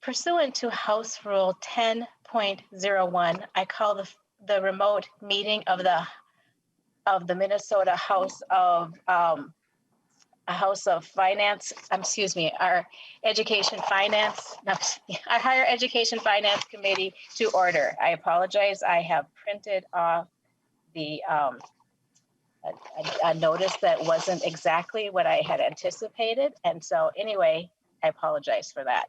Pursuant to House Rule 10.01, I call the remote meeting of the Minnesota House of Finance, our Education Finance, our Higher Education Finance Committee to order. I apologize. I have printed off the a notice that wasn't exactly what I had anticipated. And so anyway, I apologize for that.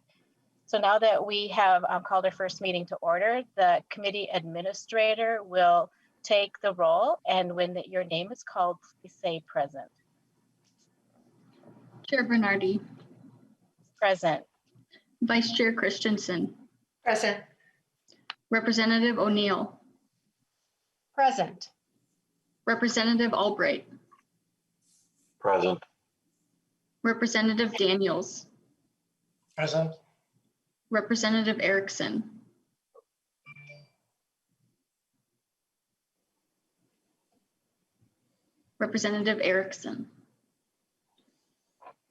So now that we have called our first meeting to order, the committee administrator will take the roll, and when your name is called, please say present. Cher Bennardi. Present. Vice Chair Christiansen. Present. Representative O'Neill. Present. Representative Albright. Present. Representative Daniels. Present. Representative Erickson. Representative Erickson.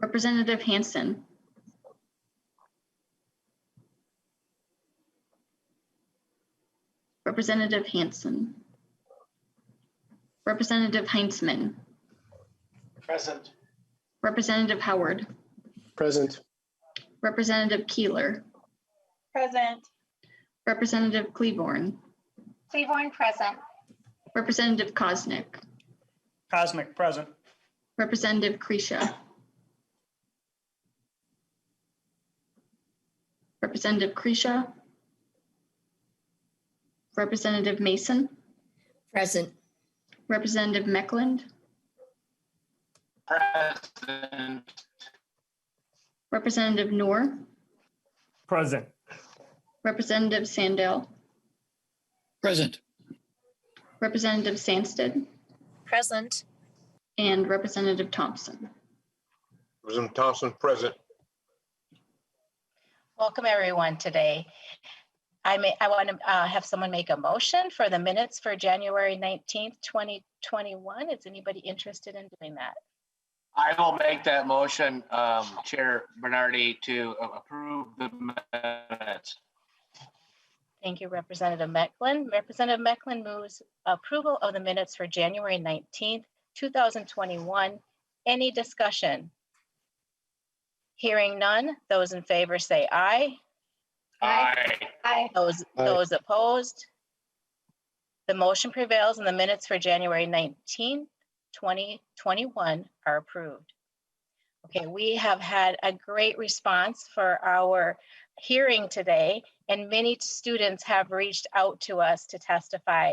Representative Hansen. Representative Hansen. Representative Heinzman. Present. Representative Howard. Present. Representative Keeler. Present. Representative Cleaborn. Cleaborn, present. Representative Kosnick. Kosnick, present. Representative Krisha. Representative Krisha. Representative Mason. Present. Representative Meckland. Present. Representative Noor. Present. Representative Sandell. Present. Representative Sandsted. Present. And Representative Thompson. Representative Thompson, present. Welcome everyone today. I want to have someone make a motion for the minutes for January 19th, 2021. Is anybody interested in doing that? I will make that motion, Chair Bernardi, to approve the minutes. Thank you, Representative Meckland. Representative Meckland moves approval of the minutes for January 19th, 2021. Any discussion? Hearing none, those in favor say aye. Aye. Aye. Those opposed? The motion prevails and the minutes for January 19th, 2021 are approved. Okay, we have had a great response for our hearing today, and many students have reached out to us to testify.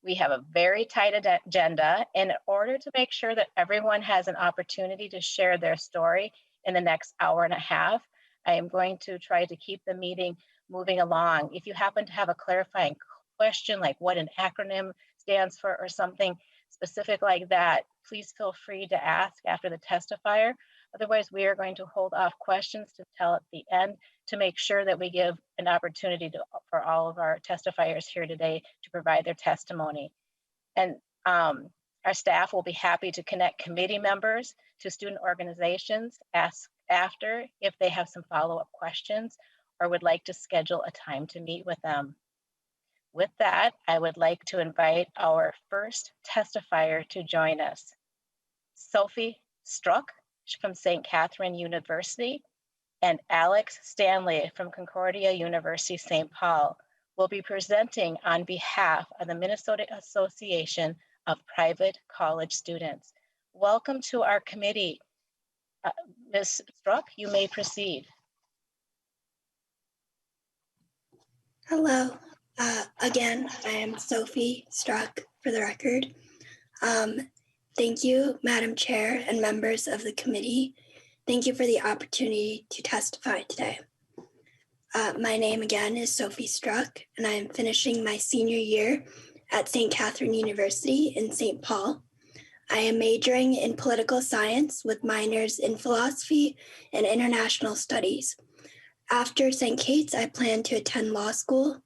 We have a very tight agenda, and in order to make sure that everyone has an opportunity to share their story in the next hour and a half, I am going to try to keep the meeting moving along. If you happen to have a clarifying question, like what an acronym stands for or something specific like that, please feel free to ask after the testifier. Otherwise, we are going to hold off questions to tell at the end to make sure that we give an opportunity for all of our testifiers here today to provide their testimony. And our staff will be happy to connect committee members to student organizations after if they have some follow-up questions or would like to schedule a time to meet with them. With that, I would like to invite our first testifier to join us. Sophie Struck from St. Catherine University and Alex Stanley from Concordia University, St. Paul will be presenting on behalf of the Minnesota Association of Private College Students. Welcome to our committee. Ms. Struck, you may proceed. Hello. Again, I am Sophie Struck for the record. Thank you, Madam Chair and members of the committee. Thank you for the opportunity to testify today. My name again is Sophie Struck, and I am finishing my senior year at St. Catherine University in St. Paul. I am majoring in political science with minors in philosophy and international studies. After St. Kate's, I plan to attend law school,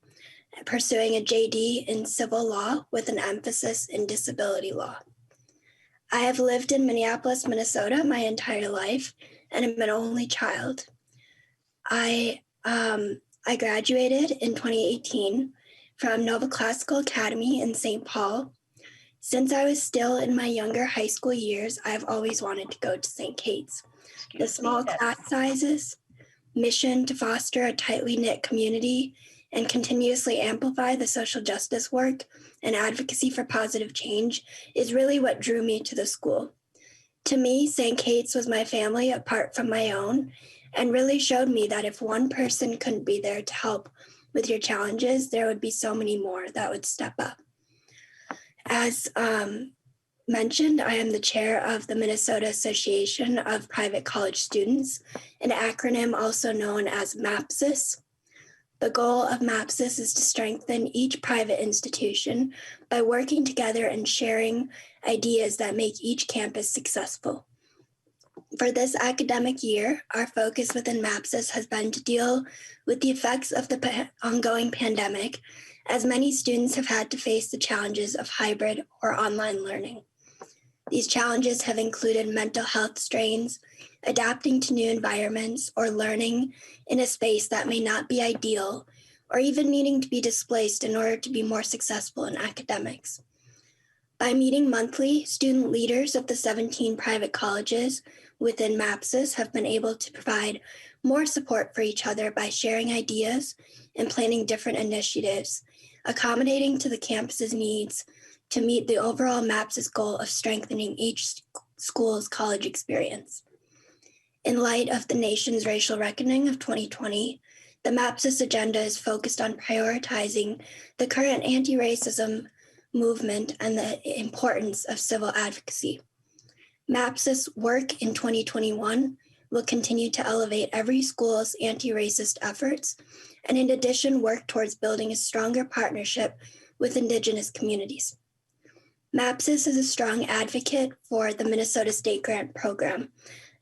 pursuing a JD in civil law with an emphasis in disability law. I have lived in Minneapolis, Minnesota my entire life, and am an only child. I I graduated in 2018 from Nova Classical Academy in St. Paul. Since I was still in my younger high school years, I've always wanted to go to St. Kate's. The small class sizes, mission to foster a tightly knit community and continuously amplify the social justice work and advocacy for positive change is really what drew me to the school. To me, St. Kate's was my family apart from my own, and really showed me that if one person couldn't be there to help with your challenges, there would be so many more that would step up. As mentioned, I am the chair of the Minnesota Association of Private College Students, an acronym also known as MAPSIS. The goal of MAPSIS is to strengthen each private institution by working together and sharing ideas that make each campus successful. For this academic year, our focus within MAPSIS has been to deal with the effects of the ongoing pandemic, as many students have had to face the challenges of hybrid or online learning. These challenges have included mental health strains, adapting to new environments, or learning in a space that may not be ideal, or even needing to be displaced in order to be more successful in academics. By meeting monthly, student leaders of the 17 private colleges within MAPSIS have been able to provide more support for each other by sharing ideas and planning different initiatives, accommodating to the campus's needs to meet the overall MAPSIS goal of strengthening each school's college experience. In light of the nation's racial reckoning of 2020, the MAPSIS agenda is focused on prioritizing the current anti-racism movement and the importance of civil advocacy. MAPSIS work in 2021 will continue to elevate every school's anti-racist efforts, and in addition, work towards building a stronger partnership with Indigenous communities. MAPSIS is a strong advocate for the Minnesota State Grant Program,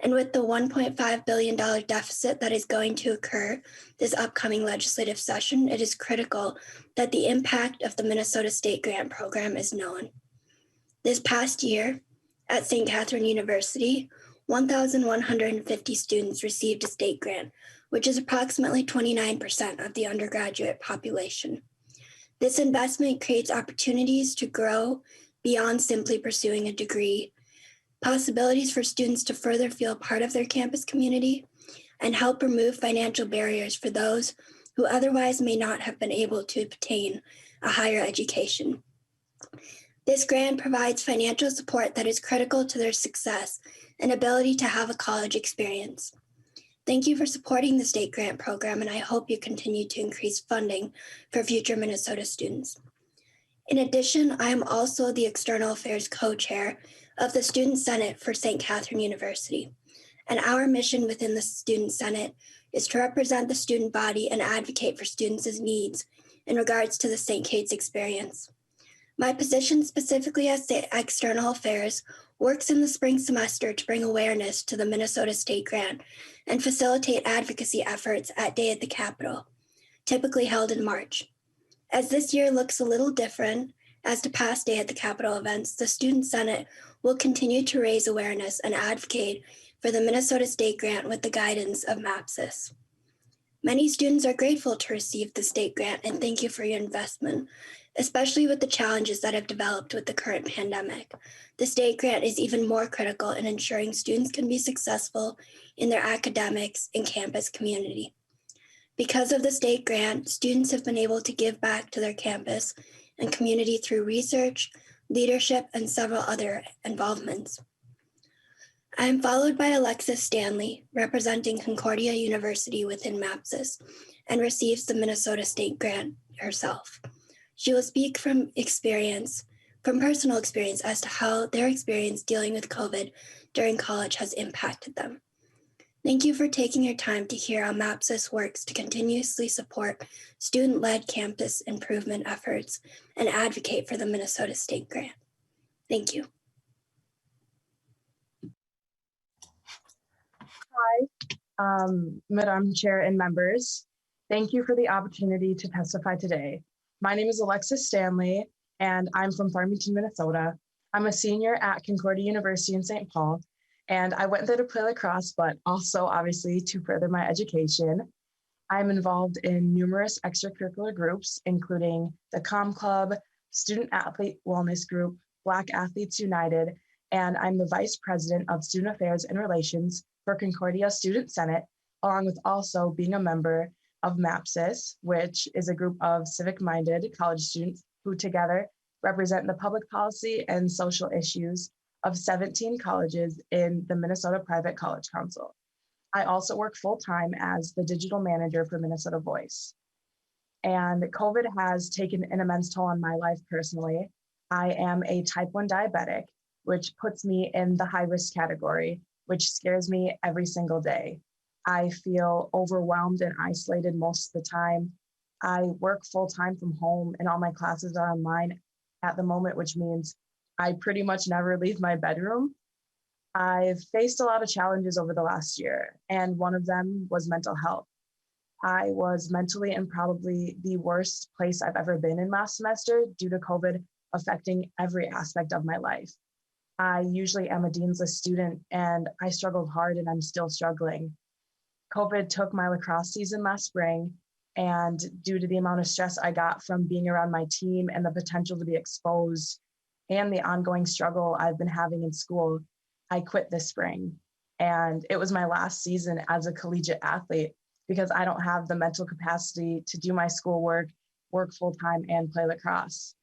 and with the $1.5 billion deficit that is going to occur this upcoming legislative session, it is critical that the impact of the Minnesota State Grant Program is known. This past year, at St. Catherine University, 1,150 students received a state grant, which is approximately 29% of the undergraduate population. This investment creates opportunities to grow beyond simply pursuing a degree, possibilities for students to further feel part of their campus community, and help remove financial barriers for those who otherwise may not have been able to obtain a higher education. This grant provides financial support that is critical to their success and ability to have a college experience. Thank you for supporting the state grant program, and I hope you continue to increase funding for future Minnesota students. In addition, I am also the External Affairs Co-Chair of the Student Senate for St. Catherine University, and our mission within the Student Senate is to represent the student body and advocate for students' needs in regards to the St. Kate's experience. My position specifically as the External Affairs works in the spring semester to bring awareness to the Minnesota State Grant and facilitate advocacy efforts at Day at the Capitol, typically held in March. As this year looks a little different as to past Day at the Capitol events, the Student Senate will continue to raise awareness and advocate for the Minnesota State Grant with the guidance of MAPSIS. Many students are grateful to receive the state grant, and thank you for your investment, especially with the challenges that have developed with the current pandemic. The state grant is even more critical in ensuring students can be successful in their academics and campus community. Because of the state grant, students have been able to give back to their campus and community through research, leadership, and several other involvements. I am followed by Alexis Stanley, representing Concordia University within MAPSIS, and receives the Minnesota State Grant herself. She will speak from personal experience as to how their experience dealing with COVID during college has impacted them. Thank you for taking your time to hear how MAPSIS works to continuously support student-led campus improvement efforts and advocate for the Minnesota State Grant. Thank you. Hi, Madam Chair and members. Thank you for the opportunity to testify today. My name is Alexis Stanley, and I'm from Farmington, Minnesota. I'm a senior at Concordia University in St. Paul, and I went there to play lacrosse, but also obviously to further my education. I'm involved in numerous extracurricular groups, including the Com Club, Student Athlete Wellness Group, Black Athletes United, and I'm the Vice President of Student Affairs and Relations for Concordia Student Senate, along with also being a member of MAPSIS, which is a group of civic-minded college students who together represent the public policy and social issues of 17 colleges in the Minnesota Private College Council. I also work full-time as the digital manager for Minnesota Voice. And COVID has taken an immense toll on my life personally. I am a type 1 diabetic, which puts me in the high-risk category, which scares me every single day. I feel overwhelmed and isolated most of the time. I work full-time from home and all my classes are online at the moment, which means I pretty much never leave my bedroom. I've faced a lot of challenges over the last year, and one of them was mental health. I was mentally in probably the worst place I've ever been in last semester due to COVID affecting every aspect of my life. I usually am a Dean's List student and I struggled hard and I'm still struggling. COVID took my lacrosse season last spring, and due to the amount of stress I got from being around my team and the potential to be exposed and the ongoing struggle I've been having in school, I quit this spring. And it was my last season as a collegiate athlete because I don't have the mental capacity to do my schoolwork, work full-time, and play lacrosse.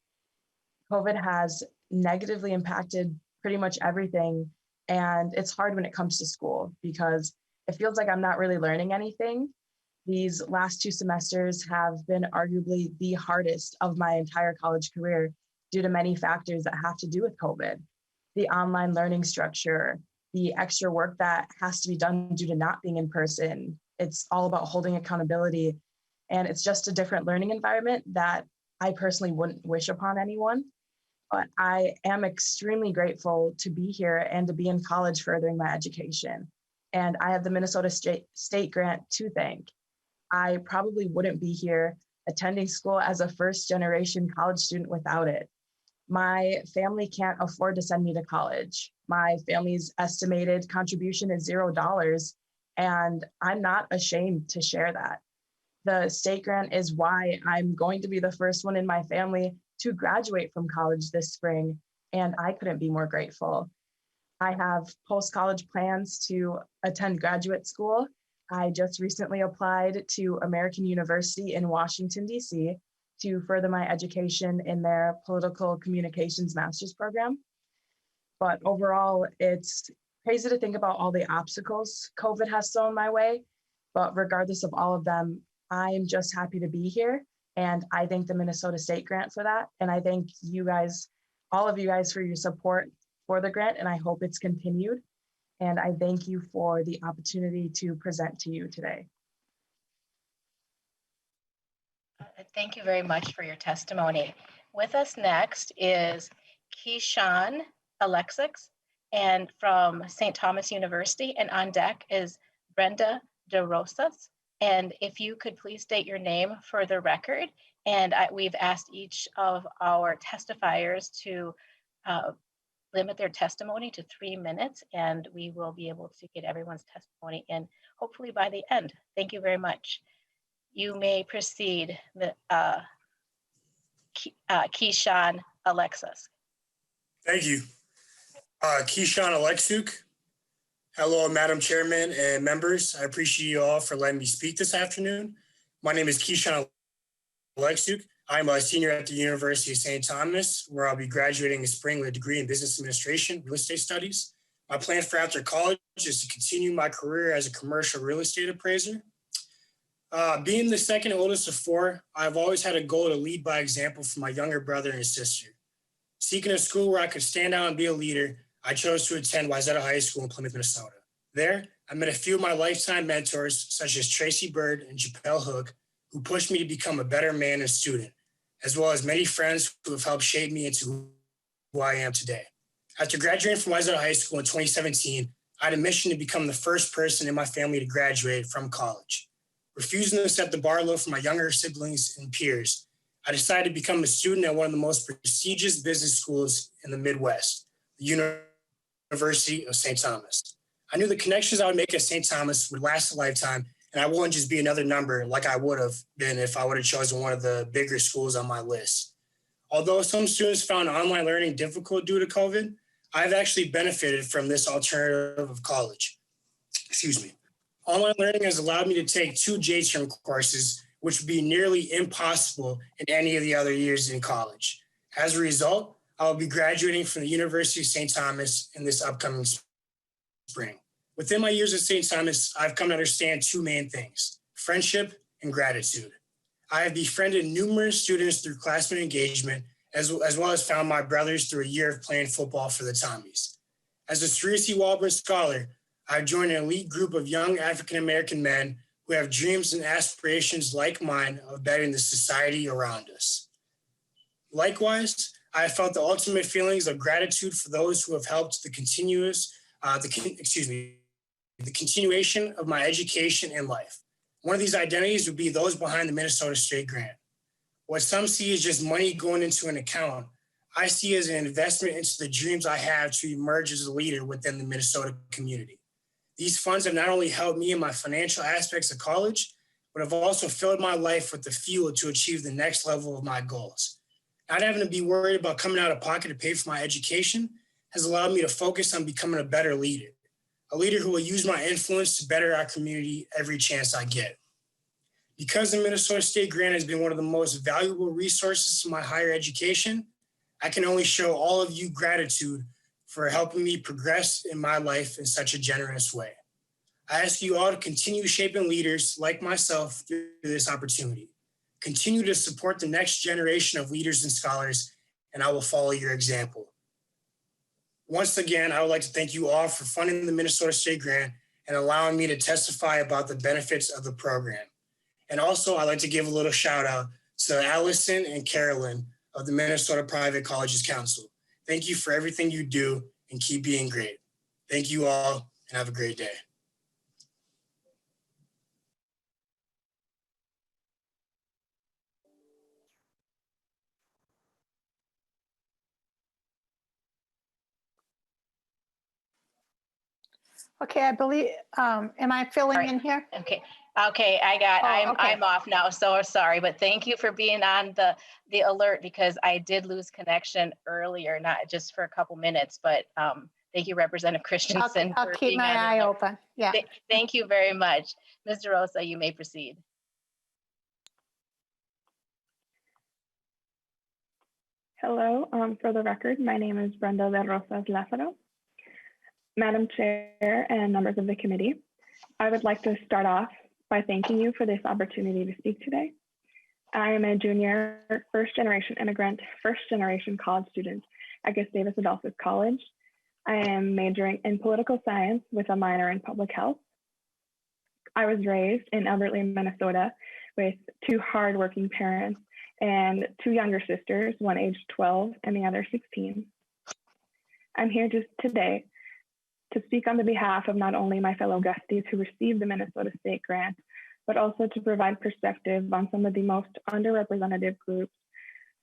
COVID has negatively impacted pretty much everything. And it's hard when it comes to school because it feels like I'm not really learning anything. These last 2 semesters have been arguably the hardest of my entire college career due to many factors that have to do with COVID. The online learning structure, the extra work that has to be done due to not being in person. It's all about holding accountability. And it's just a different learning environment that I personally wouldn't wish upon anyone. But I am extremely grateful to be here and to be in college furthering my education. And I have the Minnesota State grant to thank. I probably wouldn't be here attending school as a first-generation college student without it. My family can't afford to send me to college. My family's estimated contribution is $0, and I'm not ashamed to share that. The state grant is why I'm going to be the first one in my family to graduate from college this spring, and I couldn't be more grateful. I have post-college plans to attend graduate school. I just recently applied to American University in Washington, D.C. to further my education in their political communications master's program. But overall, it's crazy to think about all the obstacles COVID has thrown my way. But regardless of all of them, I am just happy to be here. And I thank the Minnesota State grant for that. And I thank you guys, all of you guys, for your support for the grant. And I hope it's continued. And I thank you for the opportunity to present to you today. Thank you very much for your testimony. With us next is Keyshawn Alexis, and from St. Thomas University, and on deck is Brenda Vargas. And if you could please state your name for the record. And we've asked each of our testifiers to limit their testimony to 3 minutes, and we will be able to get everyone's testimony in hopefully by the end. Thank you very much. You may proceed, Keyshawn Alexis. Thank you. Keyshawn Alexis. Hello, Madam Chairman and members. I appreciate you all for letting me speak this afternoon. My name is Keyshawn Alexis. I'm a senior at the University of St. Thomas, where I'll be graduating this spring with a degree in business administration, real estate studies. My plan for after college is to continue my career as a commercial real estate appraiser. Being the second oldest of 4, I've always had a goal to lead by example for my younger brother and sister. Seeking a school where I could stand out and be a leader, I chose to attend Wayzata High School in Plymouth, Minnesota. There, I met a few of my lifetime mentors, such as Tracy Bird and Chappelle Hook, who pushed me to become a better man and student, as well as many friends who have helped shape me into who I am today. After graduating from Wayzata High School in 2017, I had a mission to become the first person in my family to graduate from college. Refusing to accept the bar load from my younger siblings and peers, I decided to become a student at one of the most prestigious business schools in the Midwest, the University of St. Thomas. I knew the connections I would make at St. Thomas would last a lifetime, and I wouldn't just be another number like I would have been if I would have chosen one of the bigger schools on my list. Although some students found online learning difficult due to COVID, I've actually benefited from this alternative of college. Excuse me. Online learning has allowed me to take 2 J-term courses, which would be nearly impossible in any of the other years in college. As a result, I will be graduating from the University of St. Thomas in this upcoming spring. Within my years at St. Thomas, I've come to understand 2 main things: friendship and gratitude. I have befriended numerous students through classmate engagement, as well as found my brothers through a year of playing football for the Tommies. As a 3C Walburn Scholar, I've joined an elite group of young African-American men who have dreams and aspirations like mine of bettering the society around us. Likewise, I have felt the ultimate feelings of gratitude for those who have helped the continuation of my education and life. One of these identities would be those behind the Minnesota State Grant. What some see as just money going into an account, I see as an investment into the dreams I have to emerge as a leader within the Minnesota community. These funds have not only helped me in my financial aspects of college, but have also filled my life with the fuel to achieve the next level of my goals. Not having to be worried about coming out of pocket to pay for my education has allowed me to focus on becoming a better leader, a leader who will use my influence to better our community every chance I get. Because the Minnesota State Grant has been one of the most valuable resources to my higher education, I can only show all of you gratitude for helping me progress in my life in such a generous way. I ask you all to continue shaping leaders like myself through this opportunity. Continue to support the next generation of leaders and scholars, and I will follow your example. Once again, I would like to thank you all for funding the Minnesota State Grant and allowing me to testify about the benefits of the program. And also, I'd like to give a little shout out to Allison and Carolyn of the Minnesota Private Colleges Council. Thank you for everything you do and keep being great. Thank you all and have a great day. Okay, I believe, am I filling in here? Okay, I'm off now, so sorry, but thank you for being on the alert because I did lose connection earlier, not just for a couple minutes, but thank you, Representative Christiansen. I'll keep my eye open. Yeah. Thank you very much. Ms. DeRosa, you may proceed. Hello, for the record, my name is Brenda Vargas. Madam Chair and members of the committee, I would like to start off by thanking you for this opportunity to speak today. I am a junior, first-generation immigrant, first-generation college student at Gustavus Adolphus College. I am majoring in political science with a minor in public health. I was raised in Albert Lea, Minnesota, with 2 hardworking parents and 2 younger sisters, one aged 12 and the other 16. I'm here just today to speak on the behalf of not only my fellow Gusties who received the Minnesota State Grant, but also to provide perspective on some of the most underrepresented groups,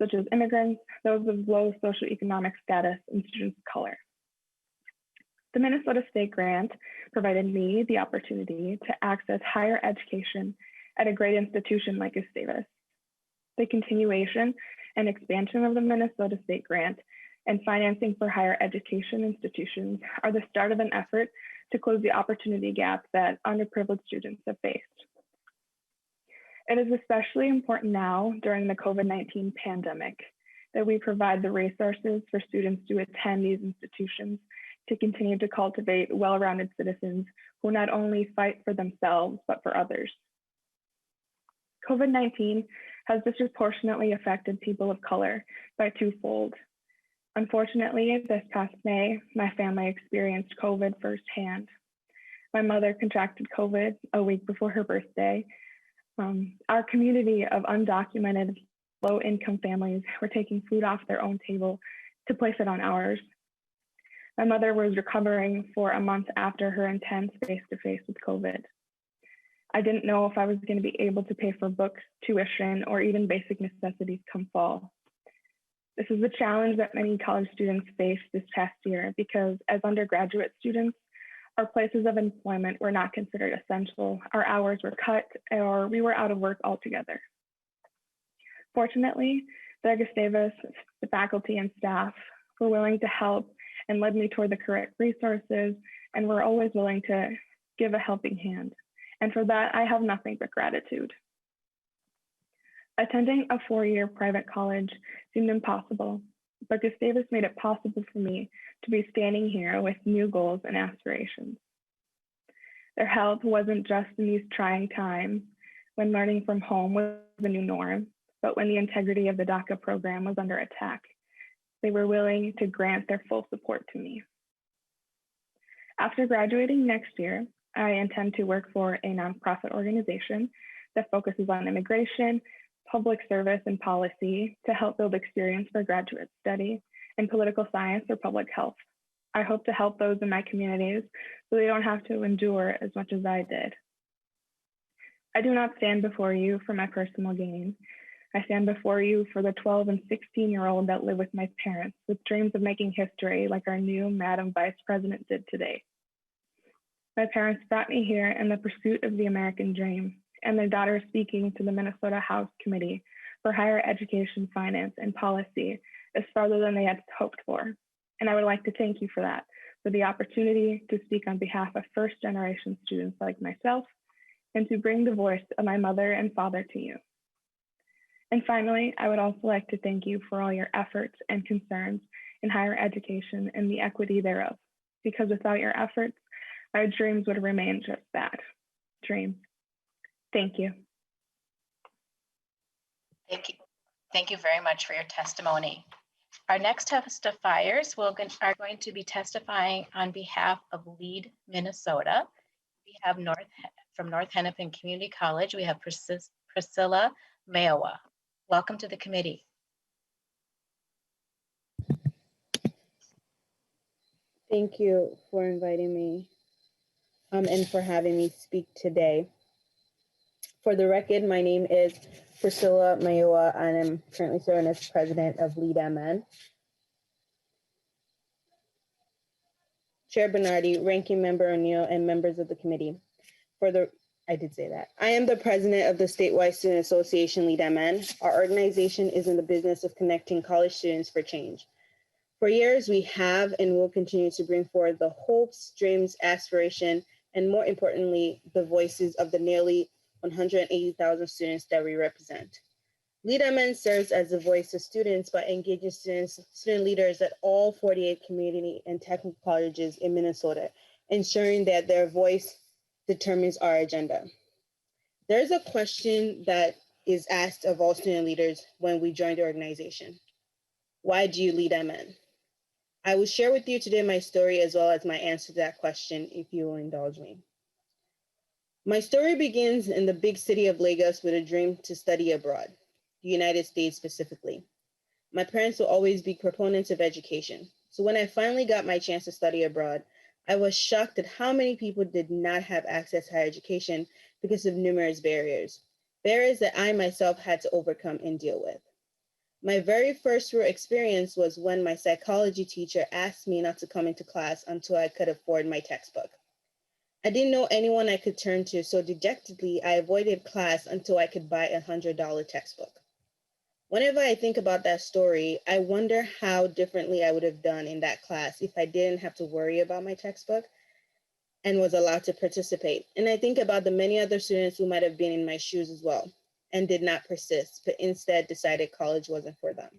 such as immigrants, those with low socioeconomic status, and students of color. The Minnesota State Grant provided me the opportunity to access higher education at a great institution like Gustavus. The continuation and expansion of the Minnesota State Grant and financing for higher education institutions are the start of an effort to close the opportunity gap that underprivileged students have faced. It is especially important now during the COVID-19 pandemic that we provide the resources for students to attend these institutions to continue to cultivate well-rounded citizens who not only fight for themselves, but for others. COVID-19 has disproportionately affected people of color by 2-fold. Unfortunately, this past May, my family experienced COVID firsthand. My mother contracted COVID a week before her birthday. Our community of undocumented, low-income families were taking food off their own table to place it on ours. My mother was recovering for a month after her intense face-to-face with COVID. I didn't know if I was going to be able to pay for books, tuition, or even basic necessities come fall. This is the challenge that many college students face this past year because as undergraduate students, Our places of employment were not considered essential, our hours were cut, or we were out of work altogether. Fortunately, the Gustavus, the faculty and staff were willing to help and led me toward the correct resources and were always willing to give a helping hand. And for that, I have nothing but gratitude. Attending a 4-year private college seemed impossible, but Gustavus made it possible for me to be standing here with new goals and aspirations. Their help wasn't just in these trying times when learning from home was the new norm, but when the integrity of the DACA program was under attack. They were willing to grant their full support to me. After graduating next year, I intend to work for a nonprofit organization that focuses on immigration, public service, and policy to help build experience for graduate study in political science or public health. I hope to help those in my communities so they don't have to endure as much as I did. I do not stand before you for my personal gain. I stand before you for the 12 and 16-year-old that live with my parents with dreams of making history like our new Madam Vice President did today. My parents brought me here in the pursuit of the American dream, and their daughter speaking to the Minnesota House Committee for Higher Education, Finance, and Policy is farther than they had hoped for. And I would like to thank you for that, for the opportunity to speak on behalf of first-generation students like myself, and to bring the voice of my mother and father to you. And finally, I would also like to thank you for all your efforts and concerns in higher education and the equity thereof, because without your efforts, our dreams would remain just that, dreams. Thank you. Thank you. Thank you very much for your testimony. Our next testifiers are going to be testifying on behalf of LEAD Minnesota. We have from North Hennepin Community College, we have Priscilla Maywa. Welcome to the committee. Thank you for inviting me and for having me speak today. For the record, my name is Priscilla Maywa, and I'm currently serving as president of LEAD MN. Cher Bennardi, ranking member O'Neill, and members of the committee. I did say that. I am the president of the statewide student association LEAD MN. Our organization is in the business of connecting college students for change. For years, we have and will continue to bring forward the hopes, dreams, aspiration, and more importantly, the voices of the nearly 180,000 students that we represent. LEAD MN serves as the voice of students by engaging student leaders at all 48 community and technical colleges in Minnesota, ensuring that their voice determines our agenda. There's a question that is asked of all student leaders when we join the organization. Why do you LEAD MN? I will share with you today my story as well as my answer to that question, if you will indulge me. My story begins in the big city of Lagos with a dream to study abroad, the United States specifically. My parents will always be proponents of education. So when I finally got my chance to study abroad, I was shocked at how many people did not have access to higher education because of numerous barriers that I myself had to overcome and deal with. My very first real experience was when my psychology teacher asked me not to come into class until I could afford my textbook. I didn't know anyone I could turn to, so dejectedly, I avoided class until I could buy a $100 textbook. Whenever I think about that story, I wonder how differently I would have done in that class if I didn't have to worry about my textbook and was allowed to participate. And I think about the many other students who might have been in my shoes as well and did not persist, but instead decided college wasn't for them.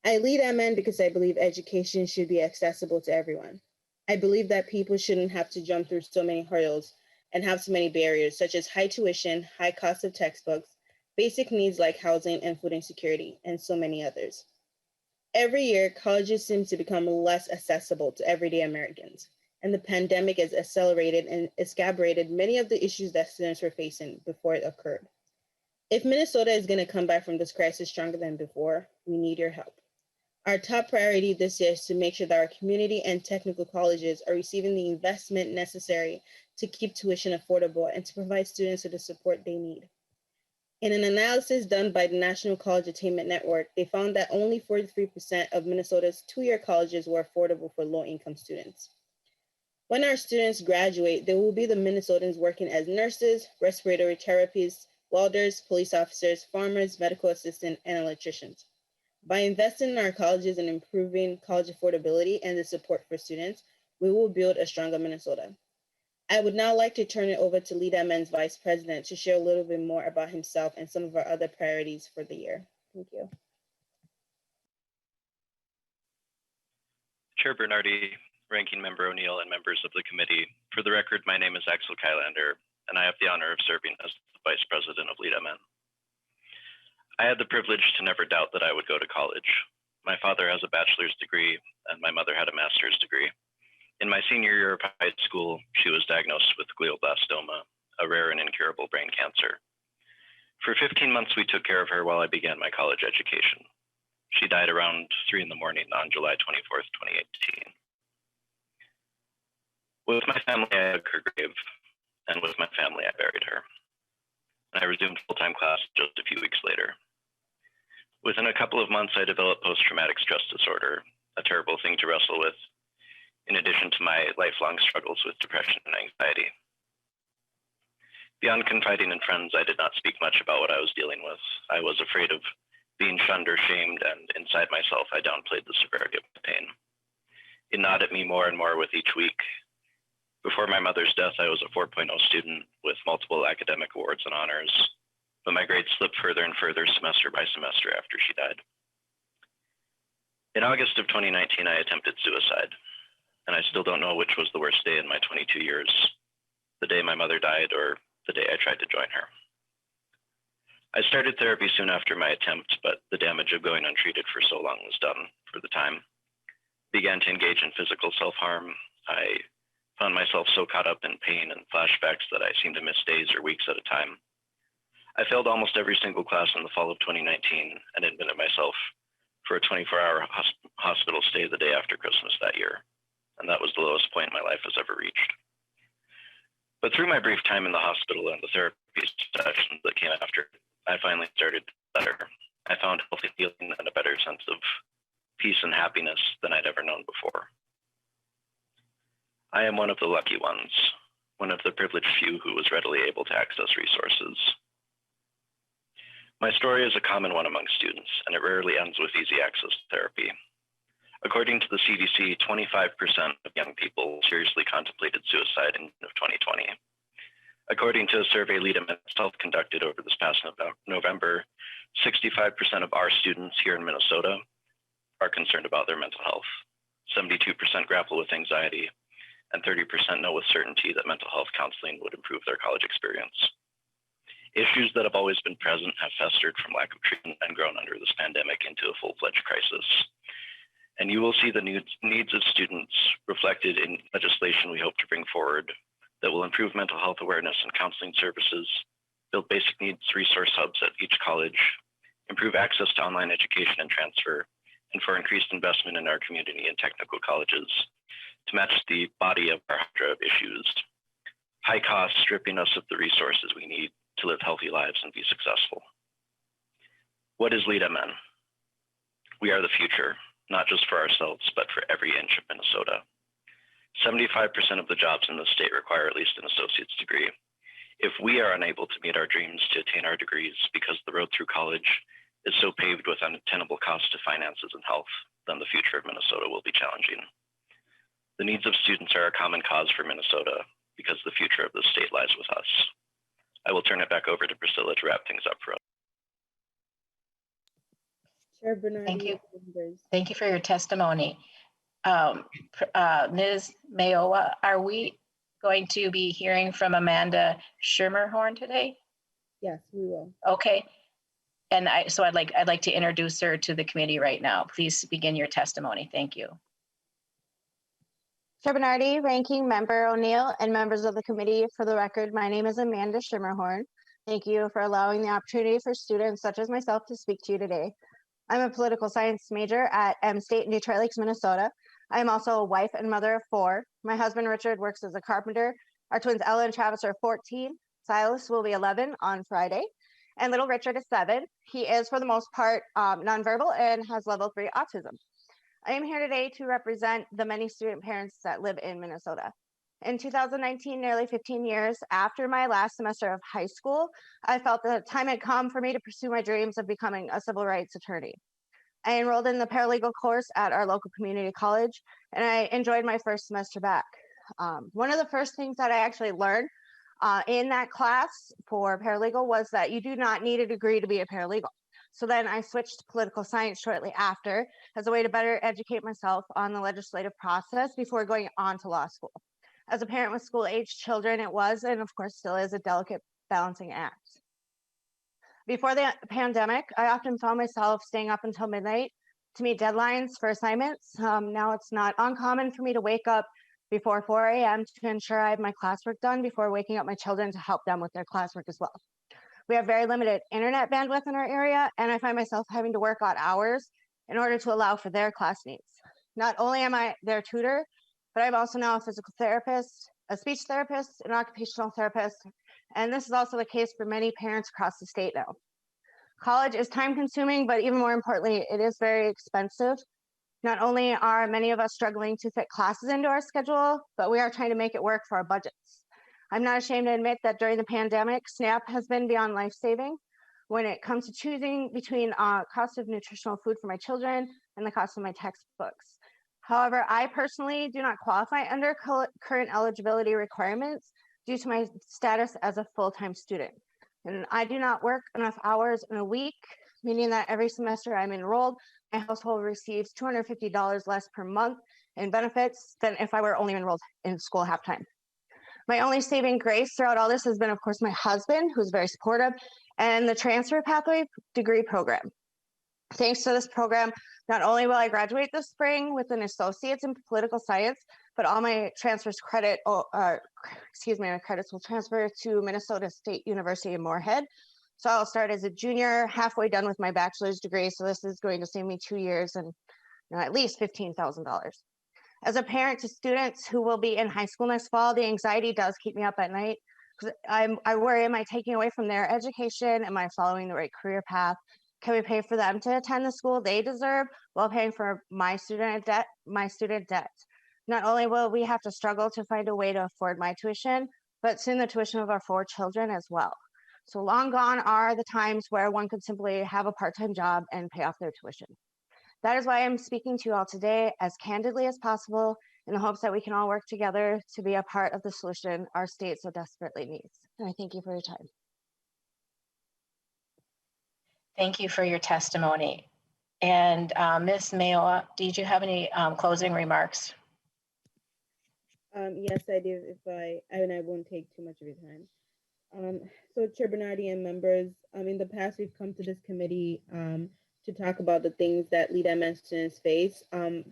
I LEAD MN because I believe education should be accessible to everyone. I believe that people shouldn't have to jump through so many hurdles and have so many barriers, such as high tuition, high cost of textbooks, basic needs like housing and food insecurity, and so many others. Every year, colleges seem to become less accessible to everyday Americans, and the pandemic has accelerated and exacerbated many of the issues that students were facing before it occurred. If Minnesota is going to come back from this crisis stronger than before, we need your help. Our top priority this year is to make sure that our community and technical colleges are receiving the investment necessary to keep tuition affordable and to provide students with the support they need. In an analysis done by the National College Attainment Network, they found that only 43% of Minnesota's two-year colleges were affordable for low-income students. When our students graduate, they will be the Minnesotans working as nurses, respiratory therapists, welders, police officers, farmers, medical assistants, and electricians. By investing in our colleges and improving college affordability and the support for students, we will build a stronger Minnesota. I would now like to turn it over to Lead MN's Vice President to share a little bit more about himself and some of our other priorities for the year. Thank you. Cher Bennardi, Ranking Member O'Neill, and members of the committee. For the record, my name is Axel Kailander, and I have the honor of serving as the Vice President of Lead MN. I had the privilege to never doubt that I would go to college. My father has a bachelor's degree, and my mother had a master's degree. In my senior year of high school, she was diagnosed with glioblastoma, a rare and incurable brain cancer. For 15 months, we took care of her while I began my college education. She died around 3 in the morning on July 24th, 2018. With my family, I dug her grave, and with my family, I buried her. And I resumed full-time class just a few weeks later. Within a couple of months, I developed post-traumatic stress disorder, a terrible thing to wrestle with, in addition to my lifelong struggles with depression and anxiety. Beyond confiding in friends, I did not speak much about what I was dealing with. I was afraid of being shunned or shamed, and inside myself, I downplayed the severity of the pain. It gnawed at me more and more with each week. Before my mother's death, I was a 4.0 student with multiple academic awards and honors, but my grades slipped further and further semester by semester after she died. In August of 2019, I attempted suicide, and I still don't know which was the worst day in my 22 years, the day my mother died or the day I tried to join her. I started therapy soon after my attempt, but the damage of going untreated for so long was done for the time. Began to engage in physical self-harm. I found myself so caught up in pain and flashbacks that I seemed to miss days or weeks at a time. I failed almost every single class in the fall of 2019 and admitted myself for a 24-hour hospital stay the day after Christmas that year, and that was the lowest point my life has ever reached. But through my brief time in the hospital and the therapy sessions that came after, I finally started better. I found healthy healing and a better sense of peace and happiness than I'd ever known before. I am one of the lucky ones, one of the privileged few who was readily able to access resources. My story is a common one among students, and it rarely ends with easy access to therapy. According to the CDC, 25% of young people seriously contemplated suicide in 2020. According to a survey Lead MN Health conducted over this past November, 65% of our students here in Minnesota are concerned about their mental health. 72% grapple with anxiety, and 30% know with certainty that mental health counseling would improve their college experience. Issues that have always been present have festered from lack of treatment and grown under this pandemic into a full-fledged crisis. And you will see the needs of students reflected in legislation we hope to bring forward that will improve mental health awareness and counseling services, build basic needs resource hubs at each college, improve access to online education and transfer, and for increased investment in our community and technical colleges to match the body of our hydra of issues. High costs stripping us of the resources we need to live healthy lives and be successful. What is Lead MN? We are the future, not just for ourselves, but for every inch of Minnesota. 75% of the jobs in the state require at least an associate's degree. If we are unable to meet our dreams to attain our degrees because the road through college is so paved with unattainable costs to finances and health, then the future of Minnesota will be challenging. The needs of students are a common cause for Minnesota because the future of the state lies with us. I will turn it back over to Priscilla to wrap things up for us. Cher Bennardi. Thank you. Thank you for your testimony. Ms. Maywa, are we going to be hearing from Amanda Shimmerhorn today? Yes, we will. Okay. And I'd like to introduce her to the committee right now. Please begin your testimony. Thank you. Cher Bennardi, Ranking Member O'Neill, and members of the committee. For the record, my name is Amanda Shimmerhorn. Thank you for allowing the opportunity for students such as myself to speak to you today. I'm a political science major at M State in Detroit Lakes, Minnesota. I am also a wife and mother of 4. My husband, Richard, works as a carpenter. Our twins, Ella and Travis, are 14. Silas will be 11 on Friday. And little Richard is 7. He is, for the most part, nonverbal and has level 3 autism. I am here today to represent the many student parents that live in Minnesota. In 2019, nearly 15 years after my last semester of high school, I felt the time had come for me to pursue my dreams of becoming a civil rights attorney. I enrolled in the paralegal course at our local community college, and I enjoyed my first semester back. One of the first things that I actually learned in that class for paralegal was that you do not need a degree to be a paralegal. So then I switched to political science shortly after as a way to better educate myself on the legislative process before going on to law school. As a parent with school-age children, it was, and of course still is, a delicate balancing act. Before the pandemic, I often found myself staying up until midnight to meet deadlines for assignments. Now it's not uncommon for me to wake up before 4 a.m. to ensure I have my classwork done before waking up my children to help them with their classwork as well. We have very limited internet bandwidth in our area, and I find myself having to work odd hours in order to allow for their class needs. Not only am I their tutor, but I'm also now a physical therapist, a speech therapist, an occupational therapist, and this is also the case for many parents across the state now. College is time consuming, but even more importantly, it is very expensive. Not only are many of us struggling to fit classes into our schedule, but we are trying to make it work for our budgets. I'm not ashamed to admit that during the pandemic, SNAP has been beyond life-saving when it comes to choosing between cost of nutritional food for my children and the cost of my textbooks. However, I personally do not qualify under current eligibility requirements due to my status as a full-time student. And I do not work enough hours in a week, meaning that every semester I'm enrolled, my household receives $250 less per month in benefits than if I were only enrolled in school half-time. My only saving grace throughout all this has been, of course, my husband, who's very supportive, and the transfer pathway degree program. Thanks to this program, not only will I graduate this spring with an associate's in political science, but all my my credits will transfer to Minnesota State University in Moorhead. So I'll start as a junior, halfway done with my bachelor's degree. So this is going to save me 2 years and at least $15,000. As a parent to students who will be in high school next fall, the anxiety does keep me up at night because I worry, am I taking away from their education? Am I following the right career path? Can we pay for them to attend the school they deserve while paying for my student debt? Not only will we have to struggle to find a way to afford my tuition, but soon the tuition of our 4 children as well. So long gone are the times where one could simply have a part-time job and pay off their tuition. That is why I'm speaking to you all today as candidly as possible in the hopes that we can all work together to be a part of the solution our state so desperately needs. And I thank you for your time. Thank you for your testimony. And Ms. Maywa, did you have any closing remarks? Yes, I do, and I won't take too much of your time. So Chair Bennardi and members, in the past, we've come to this committee to talk about the things that Lead MS students face,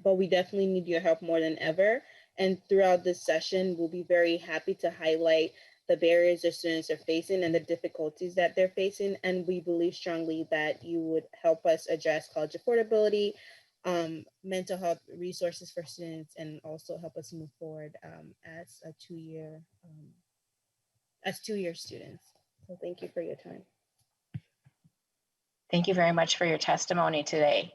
but we definitely need your help more than ever. And throughout this session, we'll be very happy to highlight the barriers the students are facing and the difficulties that they're facing. And we believe strongly that you would help us address college affordability, mental health resources for students, and also help us move forward as two-year students. So thank you for your time. Thank you very much for your testimony today.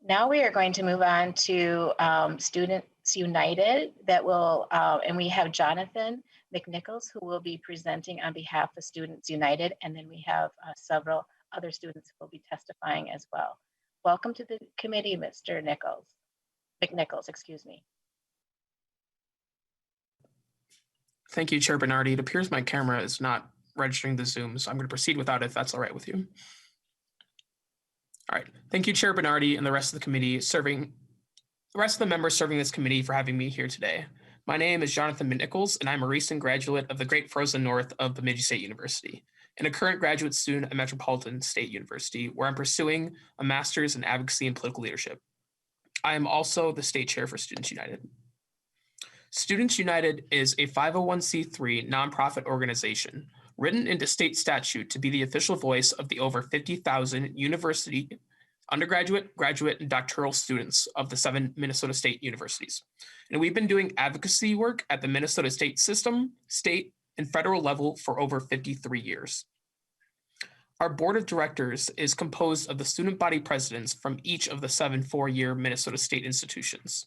Now we are going to move on to Students United that will, and we have Jonathan Mcnichols who will be presenting on behalf of Students United, and then we have several other students who will be testifying as well. Welcome to the committee, Mr. McNichols, excuse me. Thank you, Chair Bennardi. It appears my camera is not registering the Zoom, so I'm going to proceed without it if that's all right with you. All right. Thank you, Chair Bennardi, and the rest of the committee the rest of the members serving this committee for having me here today. My name is Jonathan Mcnichols, and I'm a recent graduate of the Great Frozen North of Bemidji State University, and a current graduate student at Metropolitan State University, where I'm pursuing a master's in advocacy and political leadership. I am also the state chair for Students United. Students United is a 501c3 nonprofit organization written into state statute to be the official voice of the over 50,000 university, undergraduate, graduate, and doctoral students of the 7 Minnesota State universities. And we've been doing advocacy work at the Minnesota state system, state, and federal level for over 53 years. Our board of directors is composed of the student body presidents from each of the 7 four-year Minnesota state institutions.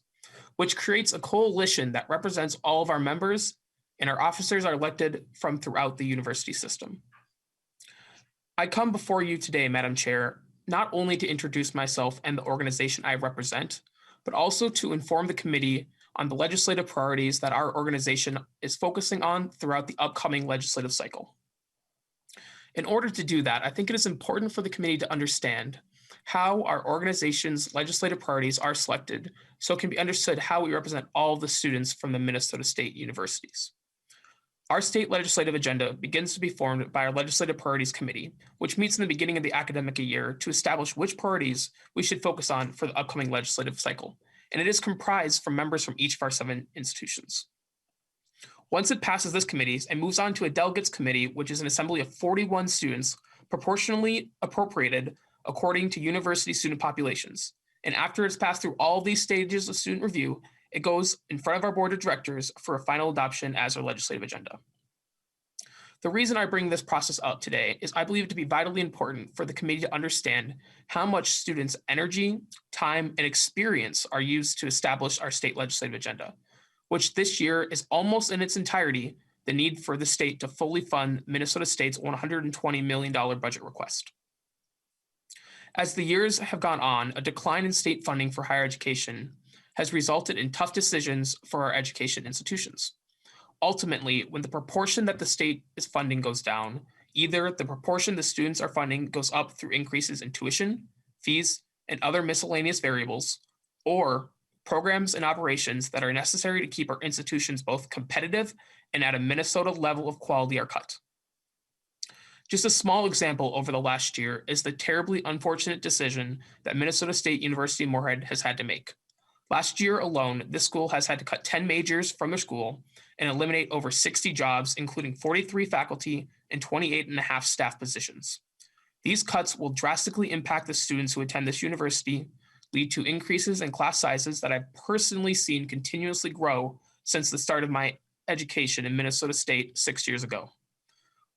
which creates a coalition that represents all of our members, and our officers are elected from throughout the university system. I come before you today, Madam Chair, not only to introduce myself and the organization I represent, but also to inform the committee on the legislative priorities that our organization is focusing on throughout the upcoming legislative cycle. In order to do that, I think it is important for the committee to understand how our organization's legislative priorities are selected so it can be understood how we represent all of the students from the Minnesota State universities. Our state legislative agenda begins to be formed by our Legislative Priorities Committee, which meets in the beginning of the academic year to establish which priorities we should focus on for the upcoming legislative cycle, and it is comprised from members from each of our 7 institutions. Once it passes this committee, it moves on to a delegates committee, which is an assembly of 41 students proportionally appropriated according to university student populations. And after it's passed through all of these stages of student review, it goes in front of our board of directors for a final adoption as our legislative agenda. The reason I bring this process up today is I believe it to be vitally important for the committee to understand how much students' energy, time, and experience are used to establish our state legislative agenda, which this year is almost in its entirety the need for the state to fully fund Minnesota State's $120 million budget request. As the years have gone on, a decline in state funding for higher education has resulted in tough decisions for our education institutions. Ultimately, when the proportion that the state is funding goes down, either the proportion the students are funding goes up through increases in tuition, fees, and other miscellaneous variables, or programs and operations that are necessary to keep our institutions both competitive and at a Minnesota level of quality are cut. Just a small example over the last year is the terribly unfortunate decision that Minnesota State University Moorhead has had to make. Last year alone, this school has had to cut 10 majors from their school and eliminate over 60 jobs, including 43 faculty and 28.5 staff positions. These cuts will drastically impact the students who attend this university, lead to increases in class sizes that I've personally seen continuously grow since the start of my education in Minnesota State 6 years ago,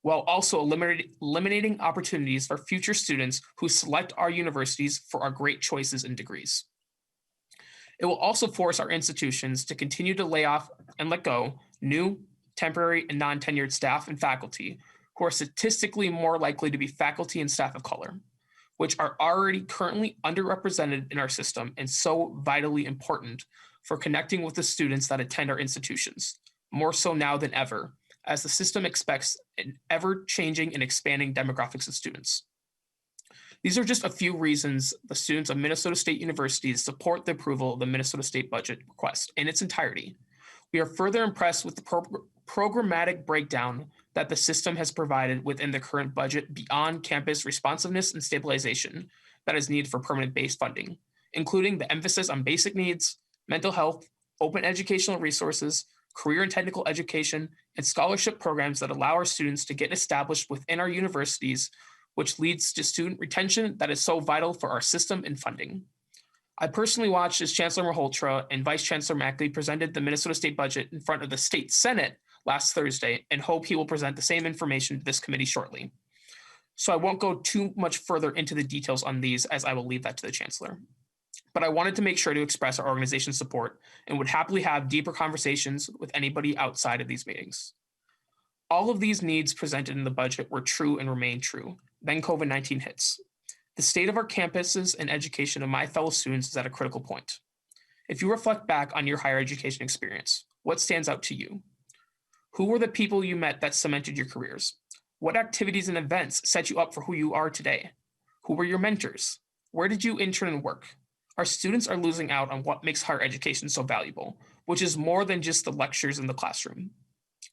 while also eliminating opportunities for future students who select our universities for our great choices and degrees. It will also force our institutions to continue to lay off and let go new, temporary, and non-tenured staff and faculty who are statistically more likely to be faculty and staff of color, which are already currently underrepresented in our system and so vitally important for connecting with the students that attend our institutions, more so now than ever, as the system expects an ever-changing and expanding demographics of students. These are just a few reasons the students of Minnesota State University support the approval of the Minnesota State budget request in its entirety. We are further impressed with the programmatic breakdown that the system has provided within the current budget beyond campus responsiveness and stabilization that is needed for permanent-based funding, including the emphasis on basic needs, mental health, open educational resources, career and technical education, and scholarship programs that allow our students to get established within our universities, which leads to student retention that is so vital for our system and funding. I personally watched as Chancellor Malhotra and Vice Chancellor Mackley presented the Minnesota State budget in front of the State Senate last Thursday and hope he will present the same information to this committee shortly. So I won't go too much further into the details on these as I will leave that to the Chancellor. But I wanted to make sure to express our organization's support and would happily have deeper conversations with anybody outside of these meetings. All of these needs presented in the budget were true and remain true. Then COVID-19 hits. The state of our campuses and education of my fellow students is at a critical point. If you reflect back on your higher education experience, what stands out to you? Who were the people you met that cemented your careers? What activities and events set you up for who you are today? Who were your mentors? Where did you intern and work? Our students are losing out on what makes higher education so valuable, which is more than just the lectures in the classroom.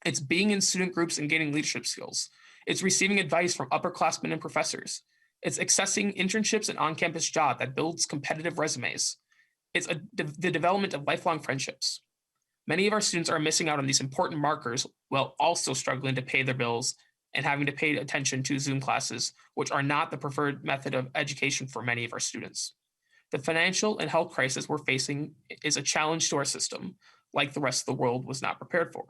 It's being in student groups and gaining leadership skills. It's receiving advice from upperclassmen and professors. It's accessing internships and on-campus job that builds competitive resumes. It's the development of lifelong friendships. Many of our students are missing out on these important markers while also struggling to pay their bills and having to pay attention to Zoom classes, which are not the preferred method of education for many of our students. The financial and health crisis we're facing is a challenge to our system, like the rest of the world was not prepared for.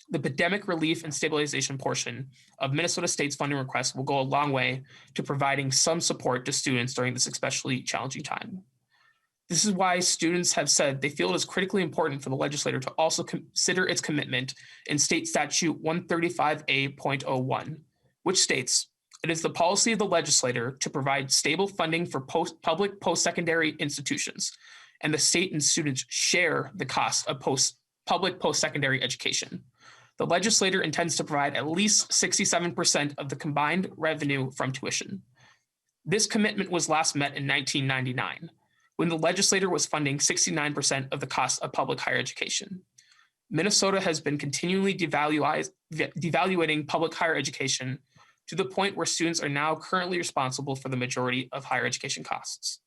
The pandemic relief and stabilization portion of Minnesota State's funding request will go a long way to providing some support to students during this especially challenging time. This is why students have said they feel it is critically important for the legislature to also consider its commitment in State Statute 135A.01, which states, "It is the policy of the legislature to provide stable funding for public post-secondary institutions, and the state and students share the cost of public post-secondary education. The legislature intends to provide at least 67% of the combined revenue from tuition. This commitment was last met in 1999, when the legislature was funding 69% of the cost of public higher education. Minnesota has been continually devaluating public higher education to the point where students are now currently responsible for the majority of higher education costs.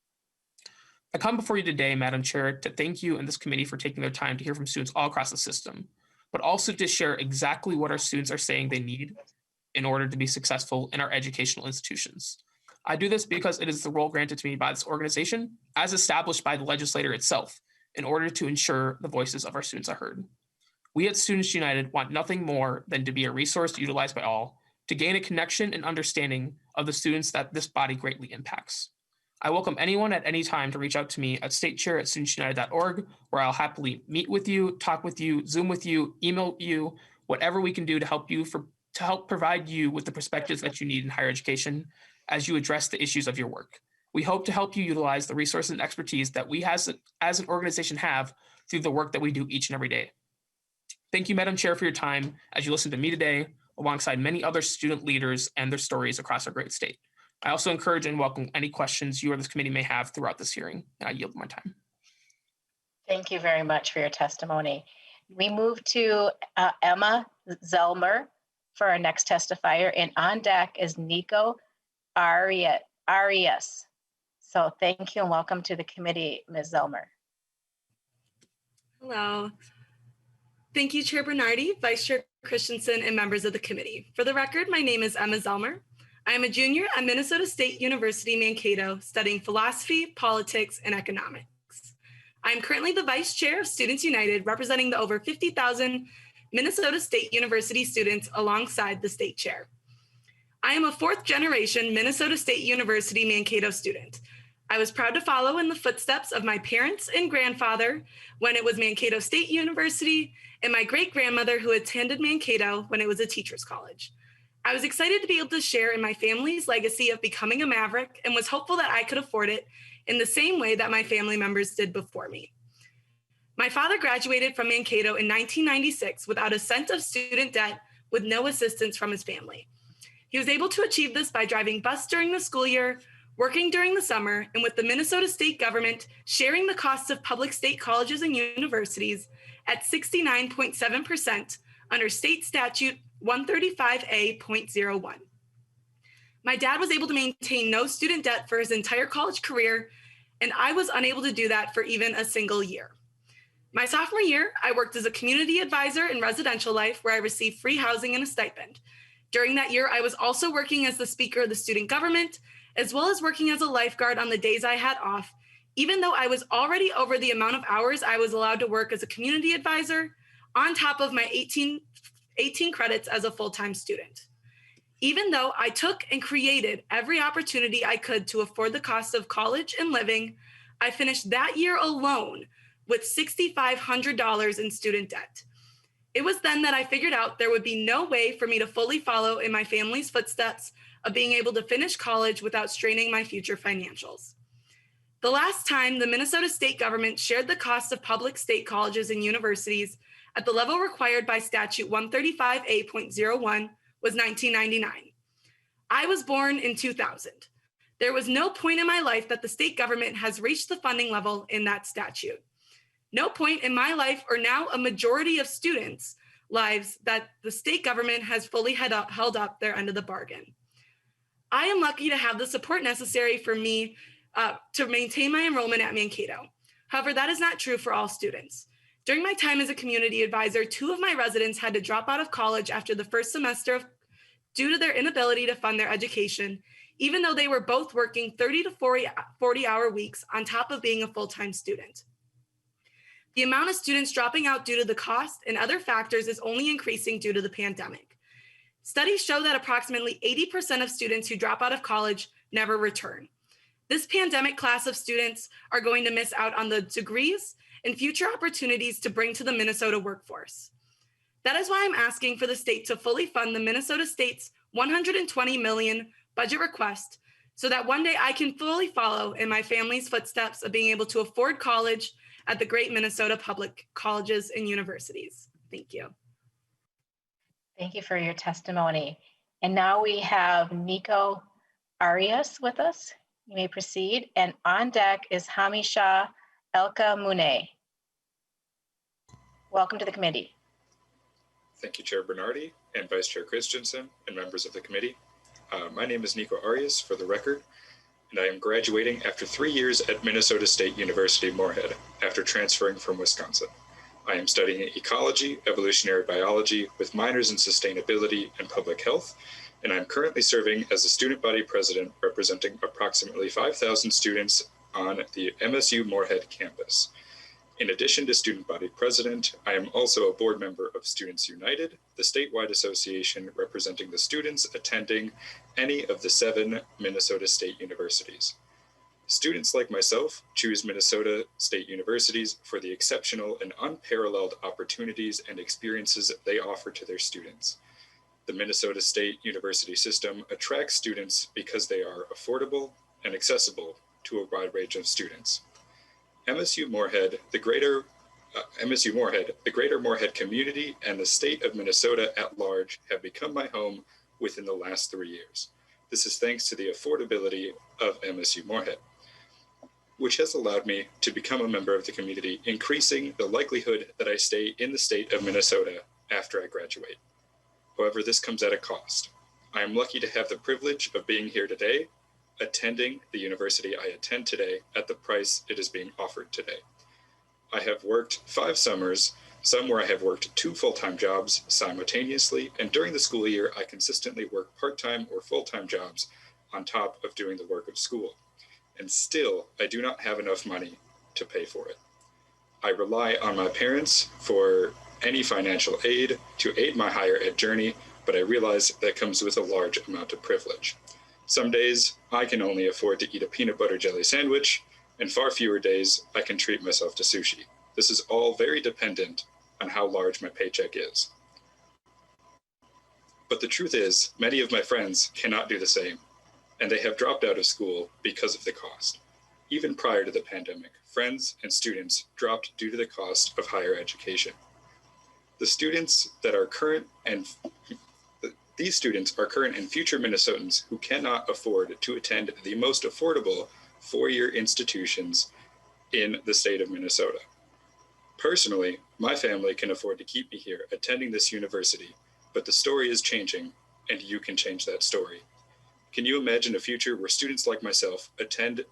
I come before you today, Madam Chair, to thank you and this committee for taking their time to hear from students all across the system, but also to share exactly what our students are saying they need in order to be successful in our educational institutions. I do this because it is the role granted to me by this organization, as established by the legislature itself, in order to ensure the voices of our students are heard. We at Students United want nothing more than to be a resource utilized by all, to gain a connection and understanding of the students that this body greatly impacts. I welcome anyone at any time to reach out to me at statechair@studentsunited.org, where I'll happily meet with you, talk with you, Zoom with you, email you, whatever we can do to help provide you with the perspectives that you need in higher education as you address the issues of your work. We hope to help you utilize the resources and expertise that we as an organization have through the work that we do each and every day. Thank you, Madam Chair, for your time as you listen to me today, alongside many other student leaders and their stories across our great state. I also encourage and welcome any questions you or this committee may have throughout this hearing. I yield my time. Thank you very much for your testimony. We move to Emma Zelmer for our next testifier, and on deck is Nico Arias. So thank you and welcome to the committee, Ms. Zelmer. Hello. Thank you, Chair Bennardi, Vice Chair Christiansen, and members of the committee. For the record, my name is Emma Zelmer. I am a junior at Minnesota State University, Mankato, studying philosophy, politics, and economics. I am currently the Vice Chair of Students United, representing the over 50,000 Minnesota State University students alongside the State Chair. I am a fourth generation Minnesota State University Mankato student. I was proud to follow in the footsteps of my parents and grandfather when it was Mankato State University, and my great-grandmother who attended Mankato when it was a teacher's college. I was excited to be able to share in my family's legacy of becoming a Maverick and was hopeful that I could afford it in the same way that my family members did before me. My father graduated from Mankato in 1996 without a cent of student debt, with no assistance from his family. He was able to achieve this by driving bus during the school year, working during the summer, and with the Minnesota state government sharing the costs of public state colleges and universities at 69.7% under state statute 135A.01. My dad was able to maintain no student debt for his entire college career, and I was unable to do that for even a single year. My sophomore year, I worked as a community advisor in residential life where I received free housing and a stipend. During that year, I was also working as the speaker of the student government, as well as working as a lifeguard on the days I had off, even though I was already over the amount of hours I was allowed to work as a community advisor, on top of my 18 credits as a full-time student. Even though I took and created every opportunity I could to afford the cost of college and living, I finished that year alone with $6,500 in student debt. It was then that I figured out there would be no way for me to fully follow in my family's footsteps of being able to finish college without straining my future financials. The last time the Minnesota state government shared the cost of public state colleges and universities at the level required by statute 135A.01 was 1999. I was born in 2000. There was no point in my life that the state government has reached the funding level in that statute. No point in my life, or now a majority of students' lives, that the state government has fully held up their end of the bargain. I am lucky to have the support necessary for me to maintain my enrollment at Mankato. However, that is not true for all students. During my time as a community advisor, 2 of my residents had to drop out of college after the first semester due to their inability to fund their education, even though they were both working 30 to 40-hour weeks on top of being a full-time student. The amount of students dropping out due to the cost and other factors is only increasing due to the pandemic. Studies show that approximately 80% of students who drop out of college never return. This pandemic class of students are going to miss out on the degrees and future opportunities to bring to the Minnesota workforce. That is why I'm asking for the state to fully fund the Minnesota State's $120 million budget request so that one day I can fully follow in my family's footsteps of being able to afford college at the great Minnesota public colleges and universities. Thank you. Thank you for your testimony. And now we have Nico Arias with us. You may proceed. And on deck is Hamish, Alka, Mooney. Welcome to the committee. Thank you, Chair Bennardi and Vice Chair Christiansen and members of the committee. My name is Nico Arias, for the record, and I am graduating after 3 years at Minnesota State University Moorhead after transferring from Wisconsin. I am studying ecology, evolutionary biology with minors in sustainability and public health, and I'm currently serving as a student body president representing approximately 5,000 students on the MSU Moorhead campus. In addition to student body president, I am also a board member of Students United, the statewide association representing the students attending any of the 7 Minnesota State universities. Students like myself choose Minnesota State universities for the exceptional and unparalleled opportunities and experiences they offer to their students. The Minnesota State University system attracts students because they are affordable and accessible to a wide range of students. MSU Moorhead, the greater Moorhead community, and the state of Minnesota at large have become my home within the last 3 years. This is thanks to the affordability of MSU Moorhead, which has allowed me to become a member of the community, increasing the likelihood that I stay in the state of Minnesota after I graduate. However, this comes at a cost. I am lucky to have the privilege of being here today, attending the university I attend today at the price it is being offered today. I have worked 5 summers, some where I have worked 2 full-time jobs simultaneously, and during the school year, I consistently work part-time or full-time jobs on top of doing the work of school. And still, I do not have enough money to pay for it. I rely on my parents for any financial aid to aid my higher ed journey, but I realize that comes with a large amount of privilege. Some days I can only afford to eat a peanut butter jelly sandwich, and far fewer days I can treat myself to sushi. This is all very dependent on how large my paycheck is. But the truth is, many of my friends cannot do the same, and they have dropped out of school because of the cost. Even prior to the pandemic, friends and students dropped due to the cost of higher education. These students are current and future Minnesotans who cannot afford to attend the most affordable 4-year institutions in the state of Minnesota. Personally, my family can afford to keep me here attending this university, but the story is changing, and you can change that story. Can you imagine a future where students like myself attend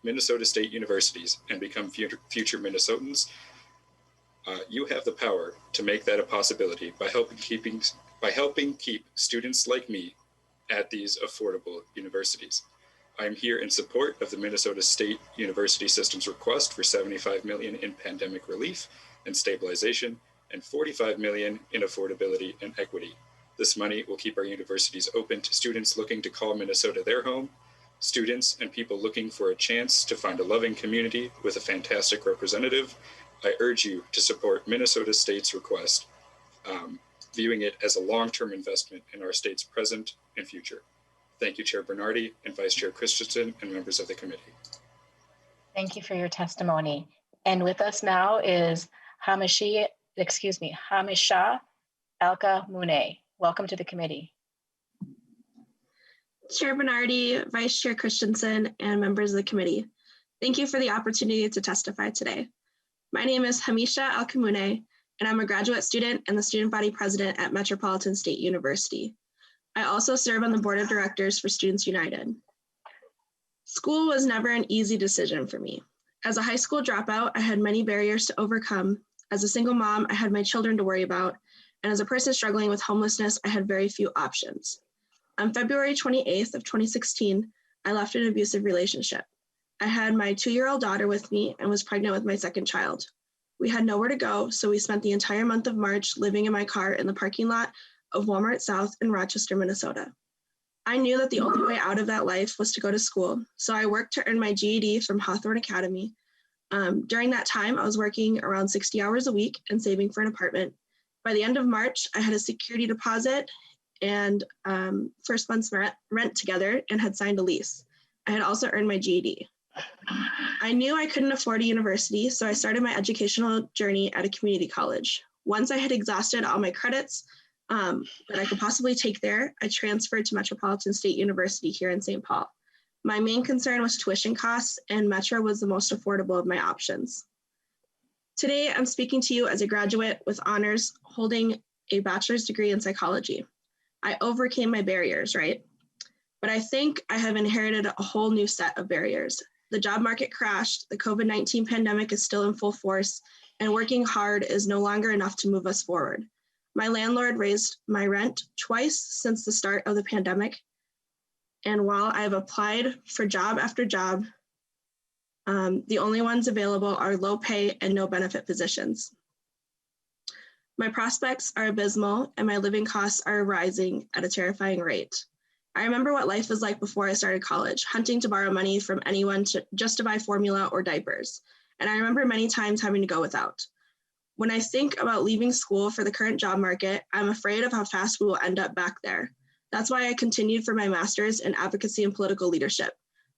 Minnesota State universities and become future Minnesotans? You have the power to make that a possibility by helping keep students like me at these affordable universities. I am here in support of the Minnesota State University System's request for $75 million in pandemic relief and stabilization and $45 million in affordability and equity. This money will keep our universities open to students looking to call Minnesota their home, students and people looking for a chance to find a loving community with a fantastic representative. I urge you to support Minnesota State's request, viewing it as a long-term investment in our state's present and future. Thank you, Chair Bennardi and Vice Chair Christiansen and members of the committee. Thank you for your testimony. And with us now is Hamish, Alka, Mooney. Welcome to the committee. Chair Bennardi, Vice Chair Christiansen, and members of the committee. Thank you for the opportunity to testify today. My name is Hamish Alka, and I'm a graduate student and the student body president at Metropolitan State University. I also serve on the board of directors for Students United. School was never an easy decision for me. As a high school dropout, I had many barriers to overcome. As a single mom, I had my children to worry about. And as a person struggling with homelessness, I had very few options. On February 28th of 2016, I left an abusive relationship. I had my 2-year-old daughter with me and was pregnant with my second child. We had nowhere to go, so we spent the entire month of March living in my car in the parking lot of Walmart South in Rochester, Minnesota. I knew that the only way out of that life was to go to school, so I worked to earn my GED from Hawthorne Academy. During that time, I was working around 60 hours a week and saving for an apartment. By the end of March, I had a security deposit and first month's rent together and had signed a lease. I had also earned my GED. I knew I couldn't afford a university, so I started my educational journey at a community college. Once I had exhausted all my credits that I could possibly take there, I transferred to Metropolitan State University here in St. Paul. My main concern was tuition costs, and Metro was the most affordable of my options. Today, I'm speaking to you as a graduate with honors holding a bachelor's degree in psychology. I overcame my barriers, right? But I think I have inherited a whole new set of barriers. The job market crashed, the COVID-19 pandemic is still in full force, and working hard is no longer enough to move us forward. My landlord raised my rent twice since the start of the pandemic. And while I've applied for job after job, the only ones available are low pay and no benefit positions. My prospects are abysmal and my living costs are rising at a terrifying rate. I remember what life was like before I started college, hunting to borrow money from anyone just to buy formula or diapers. And I remember many times having to go without. When I think about leaving school for the current job market, I'm afraid of how fast we will end up back there. That's why I continued for my master's in advocacy and political leadership.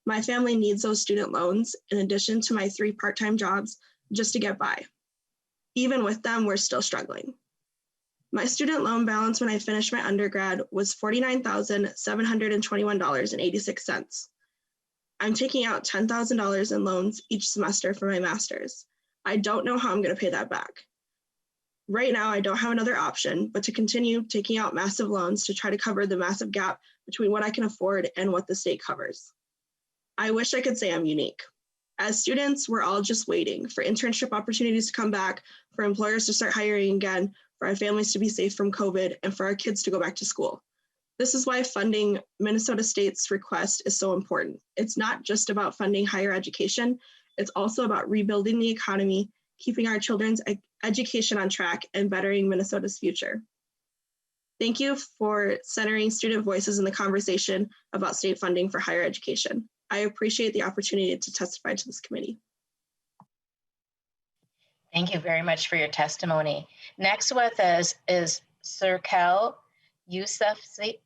My family needs those student loans in addition to my 3 part-time jobs just to get by. Even with them, we're still struggling. My student loan balance when I finished my undergrad was $49,721.86. I'm taking out $10,000 in loans each semester for my master's. I don't know how I'm going to pay that back. Right now, I don't have another option but to continue taking out massive loans to try to cover the massive gap between what I can afford and what the state covers. I wish I could say I'm unique. As students, we're all just waiting for internship opportunities to come back, for employers to start hiring again, for our families to be safe from COVID, and for our kids to go back to school. This is why funding Minnesota State's request is so important. It's not just about funding higher education, it's also about rebuilding the economy, keeping our children's education on track, and bettering Minnesota's future. Thank you for centering student voices in the conversation about state funding for higher education. I appreciate the opportunity to testify to this committee. Thank you very much for your testimony. Next with us is Sirkel Yusufzai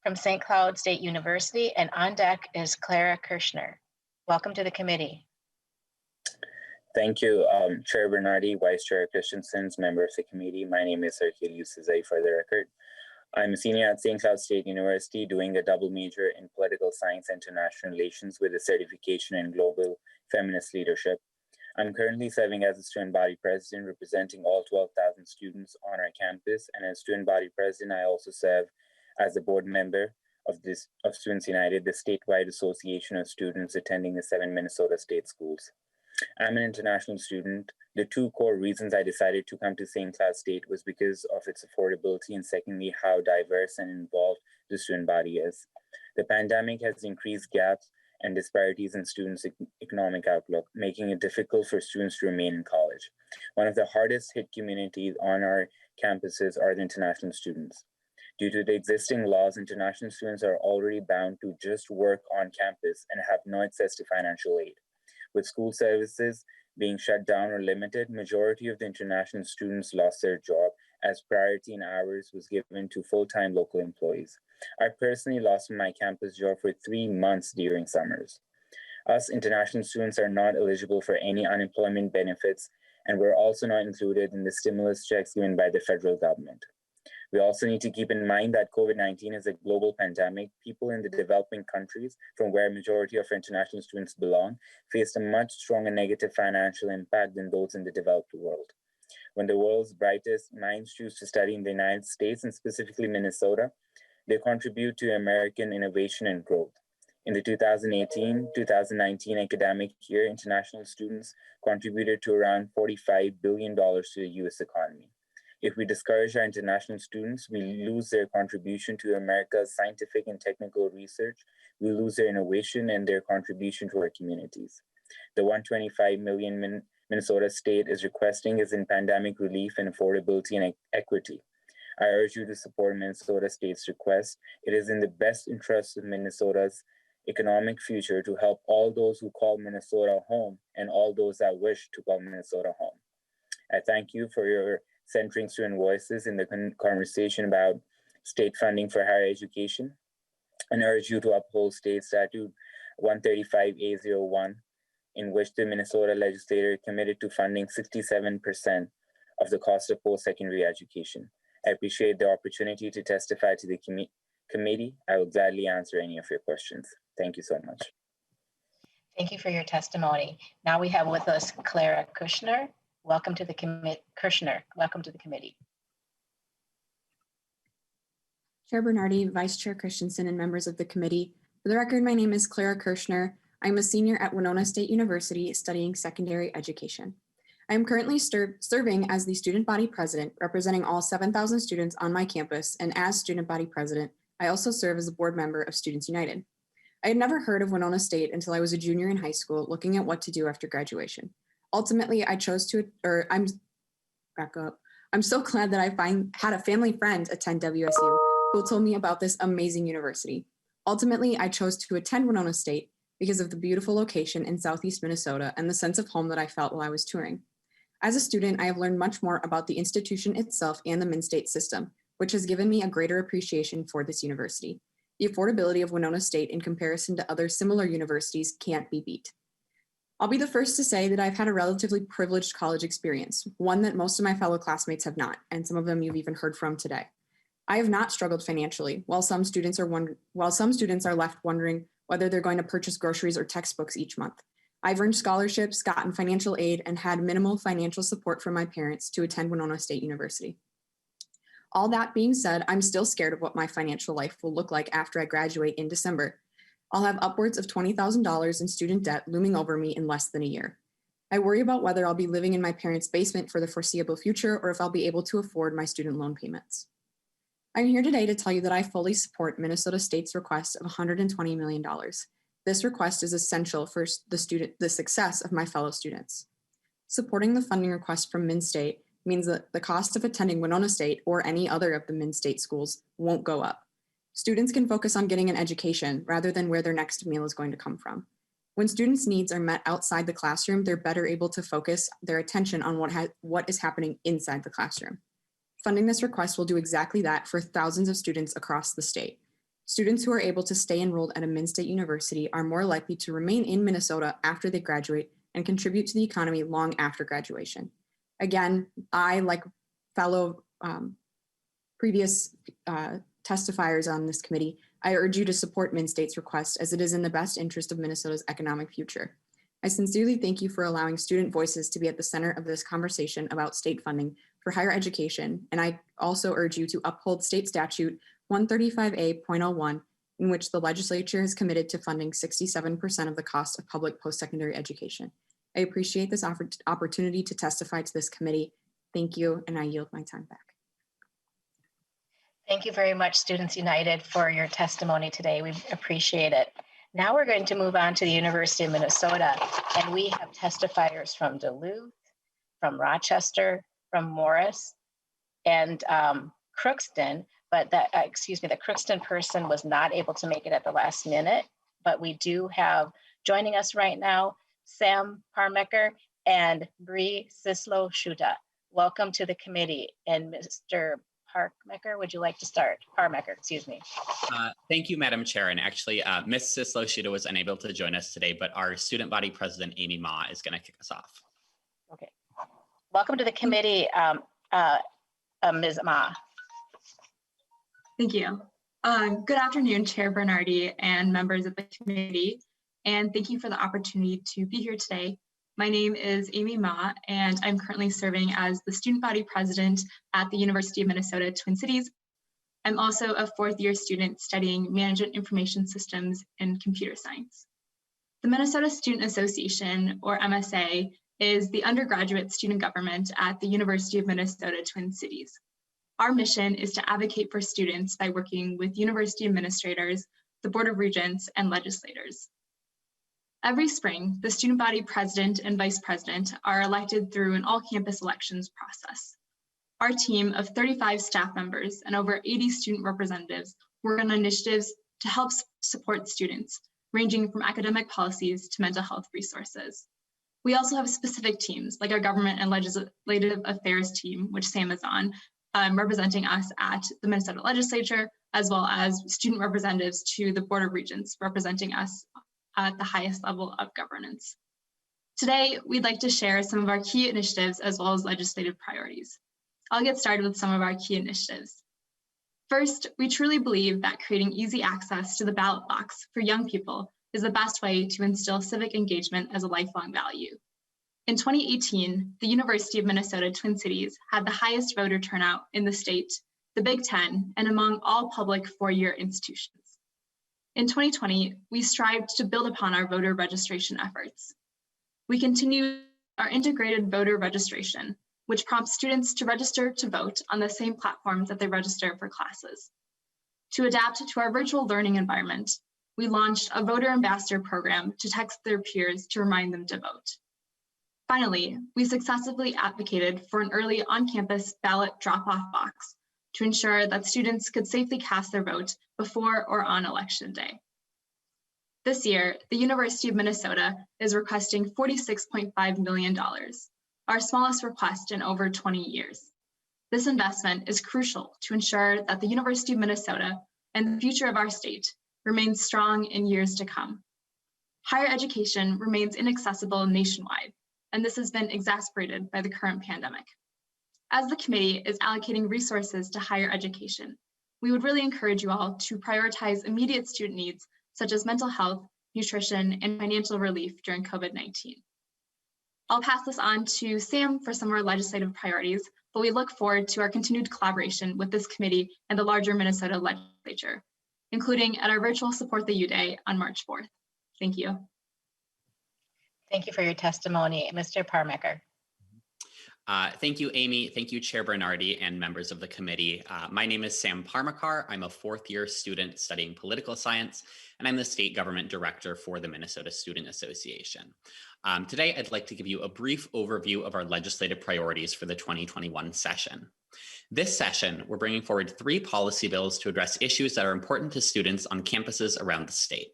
from St. Cloud State University, and on deck is Clara Kroschner. Welcome to the committee. Thank you, Cher Bennardi, Vice Chair Christiansen, member of the committee. My name is Sirkel Yusufzai for the record. I'm a senior at St. Cloud State University doing a double major in political science and international relations with a certification in global feminist leadership. I'm currently serving as a student body president representing all 12,000 students on our campus, and as student body president, I also serve as a board member of Students United, the statewide association of students attending the 7 Minnesota state schools. I'm an international student. The 2 core reasons I decided to come to St. Cloud State was because of its affordability and secondly, how diverse and involved the student body is. The pandemic has increased gaps and disparities in students' economic outlook, making it difficult for students to remain in college. One of the hardest hit communities on our campuses are the international students. Due to the existing laws, international students are already bound to just work on campus and have no access to financial aid. With school services being shut down or limited, majority of the international students lost their job as priority in hours was given to full-time local employees. I personally lost my campus job for 3 months during summers. Us international students are not eligible for any unemployment benefits, and we're also not included in the stimulus checks given by the federal government. We also need to keep in mind that COVID-19 is a global pandemic. People in the developing countries, from where majority of international students belong, faced a much stronger negative financial impact than those in the developed world. When the world's brightest minds choose to study in the United States, and specifically Minnesota, they contribute to American innovation and growth. In the 2018-2019 academic year, international students contributed to around $45 billion to the US economy. If we discourage our international students, we lose their contribution to America's scientific and technical research, we lose their innovation and their contribution to our communities. The $125 million Minnesota state is requesting is in pandemic relief and affordability and equity. I urge you to support Minnesota State's request. It is in the best interest of Minnesota's economic future to help all those who call Minnesota home and all those that wish to call Minnesota home. I thank you for your centering student voices in the conversation about state funding for higher education, and urge you to uphold State Statute 135A01, in which the Minnesota legislature committed to funding 67% of the cost of post-secondary education. I appreciate the opportunity to testify to the committee. I will gladly answer any of your questions. Thank you so much. Thank you for your testimony. Now we have with us Clara Kroschner. Welcome to the Kroschner. Welcome to the committee. Cher Bennardi, Vice Chair Christiansen, and members of the committee. For the record, my name is Clara Kroschner. I'm a senior at Winona State University studying secondary education. I am currently serving as the student body president, representing all 7,000 students on my campus, and as student body president, I also serve as a board member of Students United. I had never heard of Winona State until I was a junior in high school, looking at what to do after graduation. Ultimately, I chose to, I'm so glad that I had a family friend attend WSU who told me about this amazing university. Ultimately, I chose to attend Winona State because of the beautiful location in Southeast Minnesota and the sense of home that I felt while I was touring. As a student, I have learned much more about the institution itself and the Min-State system, which has given me a greater appreciation for this university. The affordability of Winona State in comparison to other similar universities can't be beat. I'll be the first to say that I've had a relatively privileged college experience, one that most of my fellow classmates have not, and some of them you've even heard from today. I have not struggled financially, while some students are left wondering whether they're going to purchase groceries or textbooks each month. I've earned scholarships, gotten financial aid, and had minimal financial support from my parents to attend Winona State University. All that being said, I'm still scared of what my financial life will look like after I graduate in December. I'll have upwards of $20,000 in student debt looming over me in less than a year. I worry about whether I'll be living in my parents' basement for the foreseeable future or if I'll be able to afford my student loan payments. I'm here today to tell you that I fully support Minnesota State's request of $120 million. This request is essential for the success of my fellow students. Supporting the funding request from Min-State means that the cost of attending Winona State or any other of the Min-State schools won't go up. Students can focus on getting an education rather than where their next meal is going to come from. When students' needs are met outside the classroom, they're better able to focus their attention on what is happening inside the classroom. Funding this request will do exactly that for thousands of students across the state. Students who are able to stay enrolled at a Min-State university are more likely to remain in Minnesota after they graduate and contribute to the economy long after graduation. Again, I, like fellow previous testifiers on this committee, I urge you to support Min-State's request as it is in the best interest of Minnesota's economic future. I sincerely thank you for allowing student voices to be at the center of this conversation about state funding for higher education, and I also urge you to uphold State Statute 135A.01, in which the legislature has committed to funding 67% of the cost of public post-secondary education. I appreciate this opportunity to testify to this committee. Thank you, and I yield my time back. Thank you very much, Students United, for your testimony today. We appreciate it. Now we're going to move on to the University of Minnesota, and we have testifiers from Duluth, from Rochester, from Morris, and Crookston, but the Crookston person was not able to make it at the last minute, but we do have joining us right now, Sam Parmecker and Bree Sislo-Shuta. Welcome to the committee. And Mr. Parmecker, would you like to start? Parmecker, excuse me. Thank you, Madam Chair. And actually, Ms. Sislo-Shuta was unable to join us today, but our student body president, Amy Ma, is going to kick us off. Okay. Welcome to the committee, Ms. Ma. Thank you. Good afternoon, Chair Bennardi and members of the committee, and thank you for the opportunity to be here today. My name is Amy Ma, and I'm currently serving as the student body president at the University of Minnesota Twin Cities. I'm also a fourth-year student studying management information systems and computer science. The Minnesota Student Association, or MSA, is the undergraduate student government at the University of Minnesota Twin Cities. Our mission is to advocate for students by working with university administrators, the Board of Regents, and legislators. Every spring, the student body president and vice president are elected through an all-campus elections process. our team of 35 staff members and over 80 student representatives work on initiatives to help support students, ranging from academic policies to mental health resources. We also have specific teams like our government and legislative affairs team, which Sam is on, representing us at the Minnesota legislature, as well as student representatives to the Board of Regents, representing us at the highest level of governance. Today, we'd like to share some of our key initiatives as well as legislative priorities. I'll get started with some of our key initiatives. First, we truly believe that creating easy access to the ballot box for young people is the best way to instill civic engagement as a lifelong value. In 2018, the University of Minnesota Twin Cities had the highest voter turnout in the state, the Big Ten, and among all public four-year institutions. In 2020, we strived to build upon our voter registration efforts. We continue our integrated voter registration, which prompts students to register to vote on the same platforms that they register for classes. To adapt to our virtual learning environment, we launched a voter ambassador program to text their peers to remind them to vote. Finally, we successfully advocated for an early on-campus ballot drop-off box to ensure that students could safely cast their vote before or on election day. This year, the University of Minnesota is requesting $46.5 million, our smallest request in over 20 years. This investment is crucial to ensure that the University of Minnesota and the future of our state remains strong in years to come. Higher education remains inaccessible nationwide, and this has been exacerbated by the current pandemic. As the committee is allocating resources to higher education, we would really encourage you all to prioritize immediate student needs such as mental health, nutrition, and financial relief during COVID-19. I'll pass this on to Sam for some of our legislative priorities, but we look forward to our continued collaboration with this committee and the larger Minnesota legislature, including at our virtual Support the U Day on March 4th. Thank you. Thank you for your testimony, Mr. Parmaker. Thank you, Amy. Thank you, Chair Bernardi and members of the committee. My name is Sam Parmakar. I'm a fourth-year student studying political science, and I'm the state government director for the Minnesota Student Association. Today, I'd like to give you a brief overview of our legislative priorities for the 2021 session. This session, we're bringing forward 3 policy bills to address issues that are important to students on campuses around the state.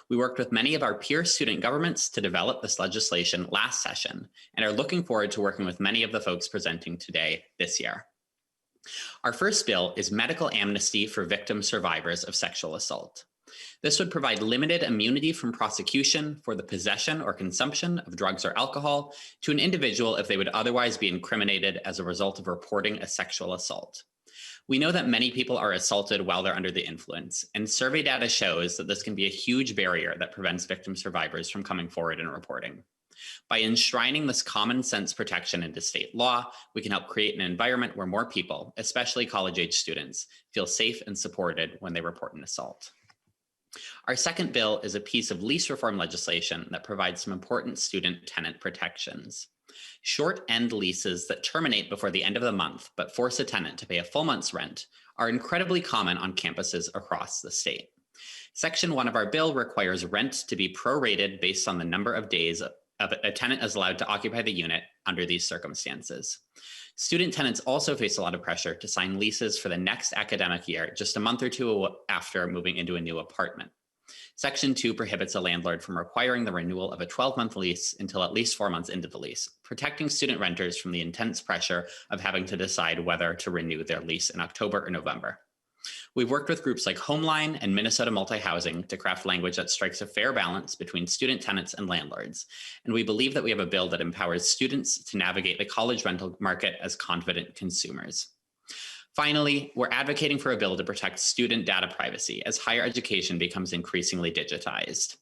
We worked with many of our peer student governments to develop this legislation last session and are looking forward to working with many of the folks presenting today this year. Our first bill is medical amnesty for victim survivors of sexual assault. This would provide limited immunity from prosecution for the possession or consumption of drugs or alcohol to an individual if they would otherwise be incriminated as a result of reporting a sexual assault. We know that many people are assaulted while they're under the influence, and survey data shows that this can be a huge barrier that prevents victim survivors from coming forward and reporting. By enshrining this common sense protection into state law, we can help create an environment where more people, especially college-age students, feel safe and supported when they report an assault. Our second bill is a piece of lease reform legislation that provides some important student-tenant protections. Short-end leases that terminate before the end of the month but force a tenant to pay a full month's rent are incredibly common on campuses across the state. Section 1 of our bill requires rent to be prorated based on the number of days a tenant is allowed to occupy the unit under these circumstances. Student tenants also face a lot of pressure to sign leases for the next academic year, just a month or two after moving into a new apartment. Section 2 prohibits a landlord from requiring the renewal of a 12-month lease until at least 4 months into the lease, protecting student renters from the intense pressure of having to decide whether to renew their lease in October or November. We've worked with groups like Homeline and Minnesota Multi-Housing to craft language that strikes a fair balance between student tenants and landlords, and we believe that we have a bill that empowers students to navigate the college rental market as confident consumers. Finally, we're advocating for a bill to protect student data privacy as higher education becomes increasingly digitized.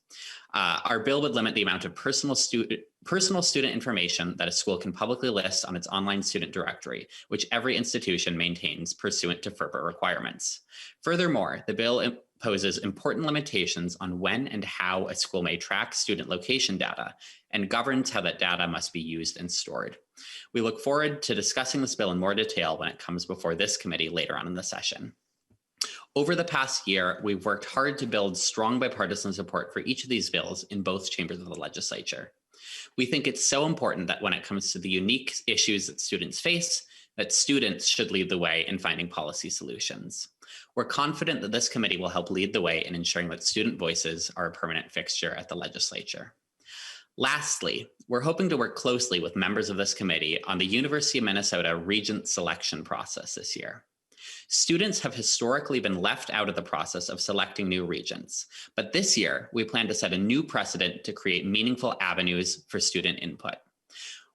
Our bill would limit the amount of personal student information that a school can publicly list on its online student directory, which every institution maintains pursuant to FERPA requirements. Furthermore, the bill imposes important limitations on when and how a school may track student location data and governs how that data must be used and stored. We look forward to discussing this bill in more detail when it comes before this committee later on in the session. Over the past year, we've worked hard to build strong bipartisan support for each of these bills in both chambers of the legislature. We think it's so important that when it comes to the unique issues that students face, that students should lead the way in finding policy solutions. We're confident that this committee will help lead the way in ensuring that student voices are a permanent fixture at the legislature. Lastly, we're hoping to work closely with members of this committee on the University of Minnesota Regent selection process this year. Students have historically been left out of the process of selecting new regents, but this year we plan to set a new precedent to create meaningful avenues for student input.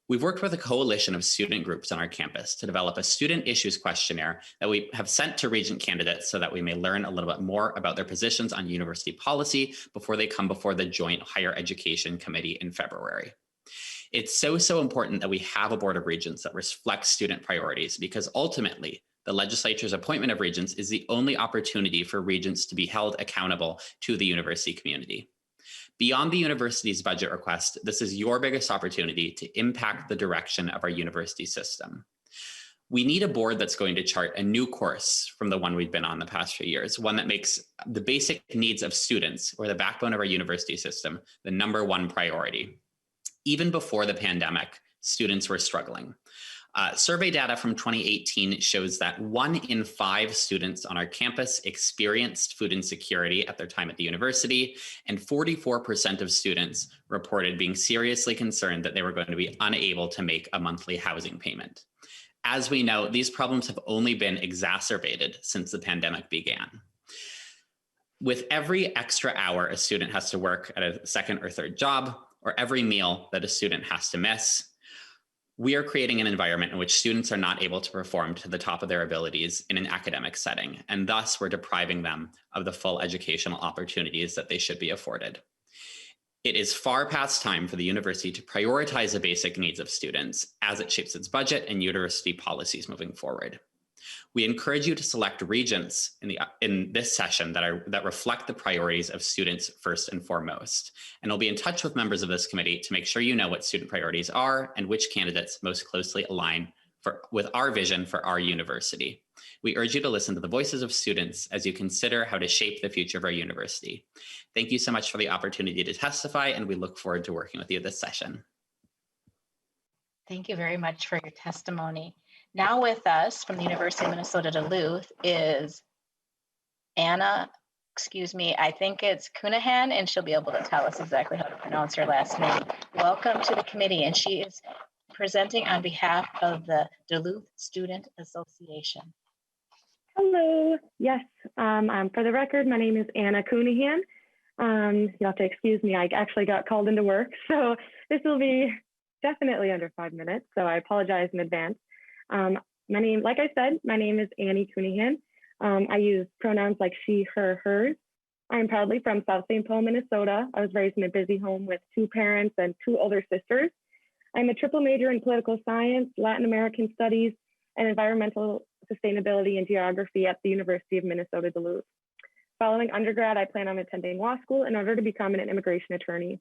We've worked with a coalition of student groups on our campus to develop a student issues questionnaire that we have sent to regent candidates so that we may learn a little bit more about their positions on university policy before they come before the Joint Higher Education Committee in February. It's so important that we have a board of regents that reflects student priorities, because ultimately the legislature's appointment of regents is the only opportunity for regents to be held accountable to the university community. Beyond the university's budget request, this is your biggest opportunity to impact the direction of our university system. We need a board that's going to chart a new course from the one we've been on the past few years, one that makes the basic needs of students, or the backbone of our university system, the #1 priority. Even before the pandemic, students were struggling. Survey data from 2018 shows that 1 in 5 students on our campus experienced food insecurity at their time at the university, and 44% of students reported being seriously concerned that they were going to be unable to make a monthly housing payment. As we know, these problems have only been exacerbated since the pandemic began. With every extra hour a student has to work at a second or third job, or every meal that a student has to miss, we are creating an environment in which students are not able to perform to the top of their abilities in an academic setting, and thus we're depriving them of the full educational opportunities that they should be afforded. It is far past time for the university to prioritize the basic needs of students as it shapes its budget and university policies moving forward. We encourage you to select regents in this session that reflect the priorities of students first and foremost. And we'll be in touch with members of this committee to make sure you know what student priorities are and which candidates most closely align with our vision for our university. We urge you to listen to the voices of students as you consider how to shape the future of our university. Thank you so much for the opportunity to testify, and we look forward to working with you this session. Thank you very much for your testimony. Now with us from the University of Minnesota Duluth is Anna, I think it's Cunahan, and she'll be able to tell us exactly how to pronounce her last name. Welcome to the committee, and she is presenting on behalf of the Duluth Student Association. Hello, yes, for the record, my name is Anna Cunahan. You'll have to excuse me, I actually got called into work, so this will be definitely under 5 minutes, so I apologize in advance. Like I said, my name is Annie Cunahan. I use pronouns like she, her, hers. I'm proudly from South St. Paul, Minnesota. I was raised in a busy home with 2 parents and 2 older sisters. I'm a triple major in political science, Latin American studies, and environmental sustainability and geography at the University of Minnesota Duluth. Following undergrad, I plan on attending law school in order to become an immigration attorney.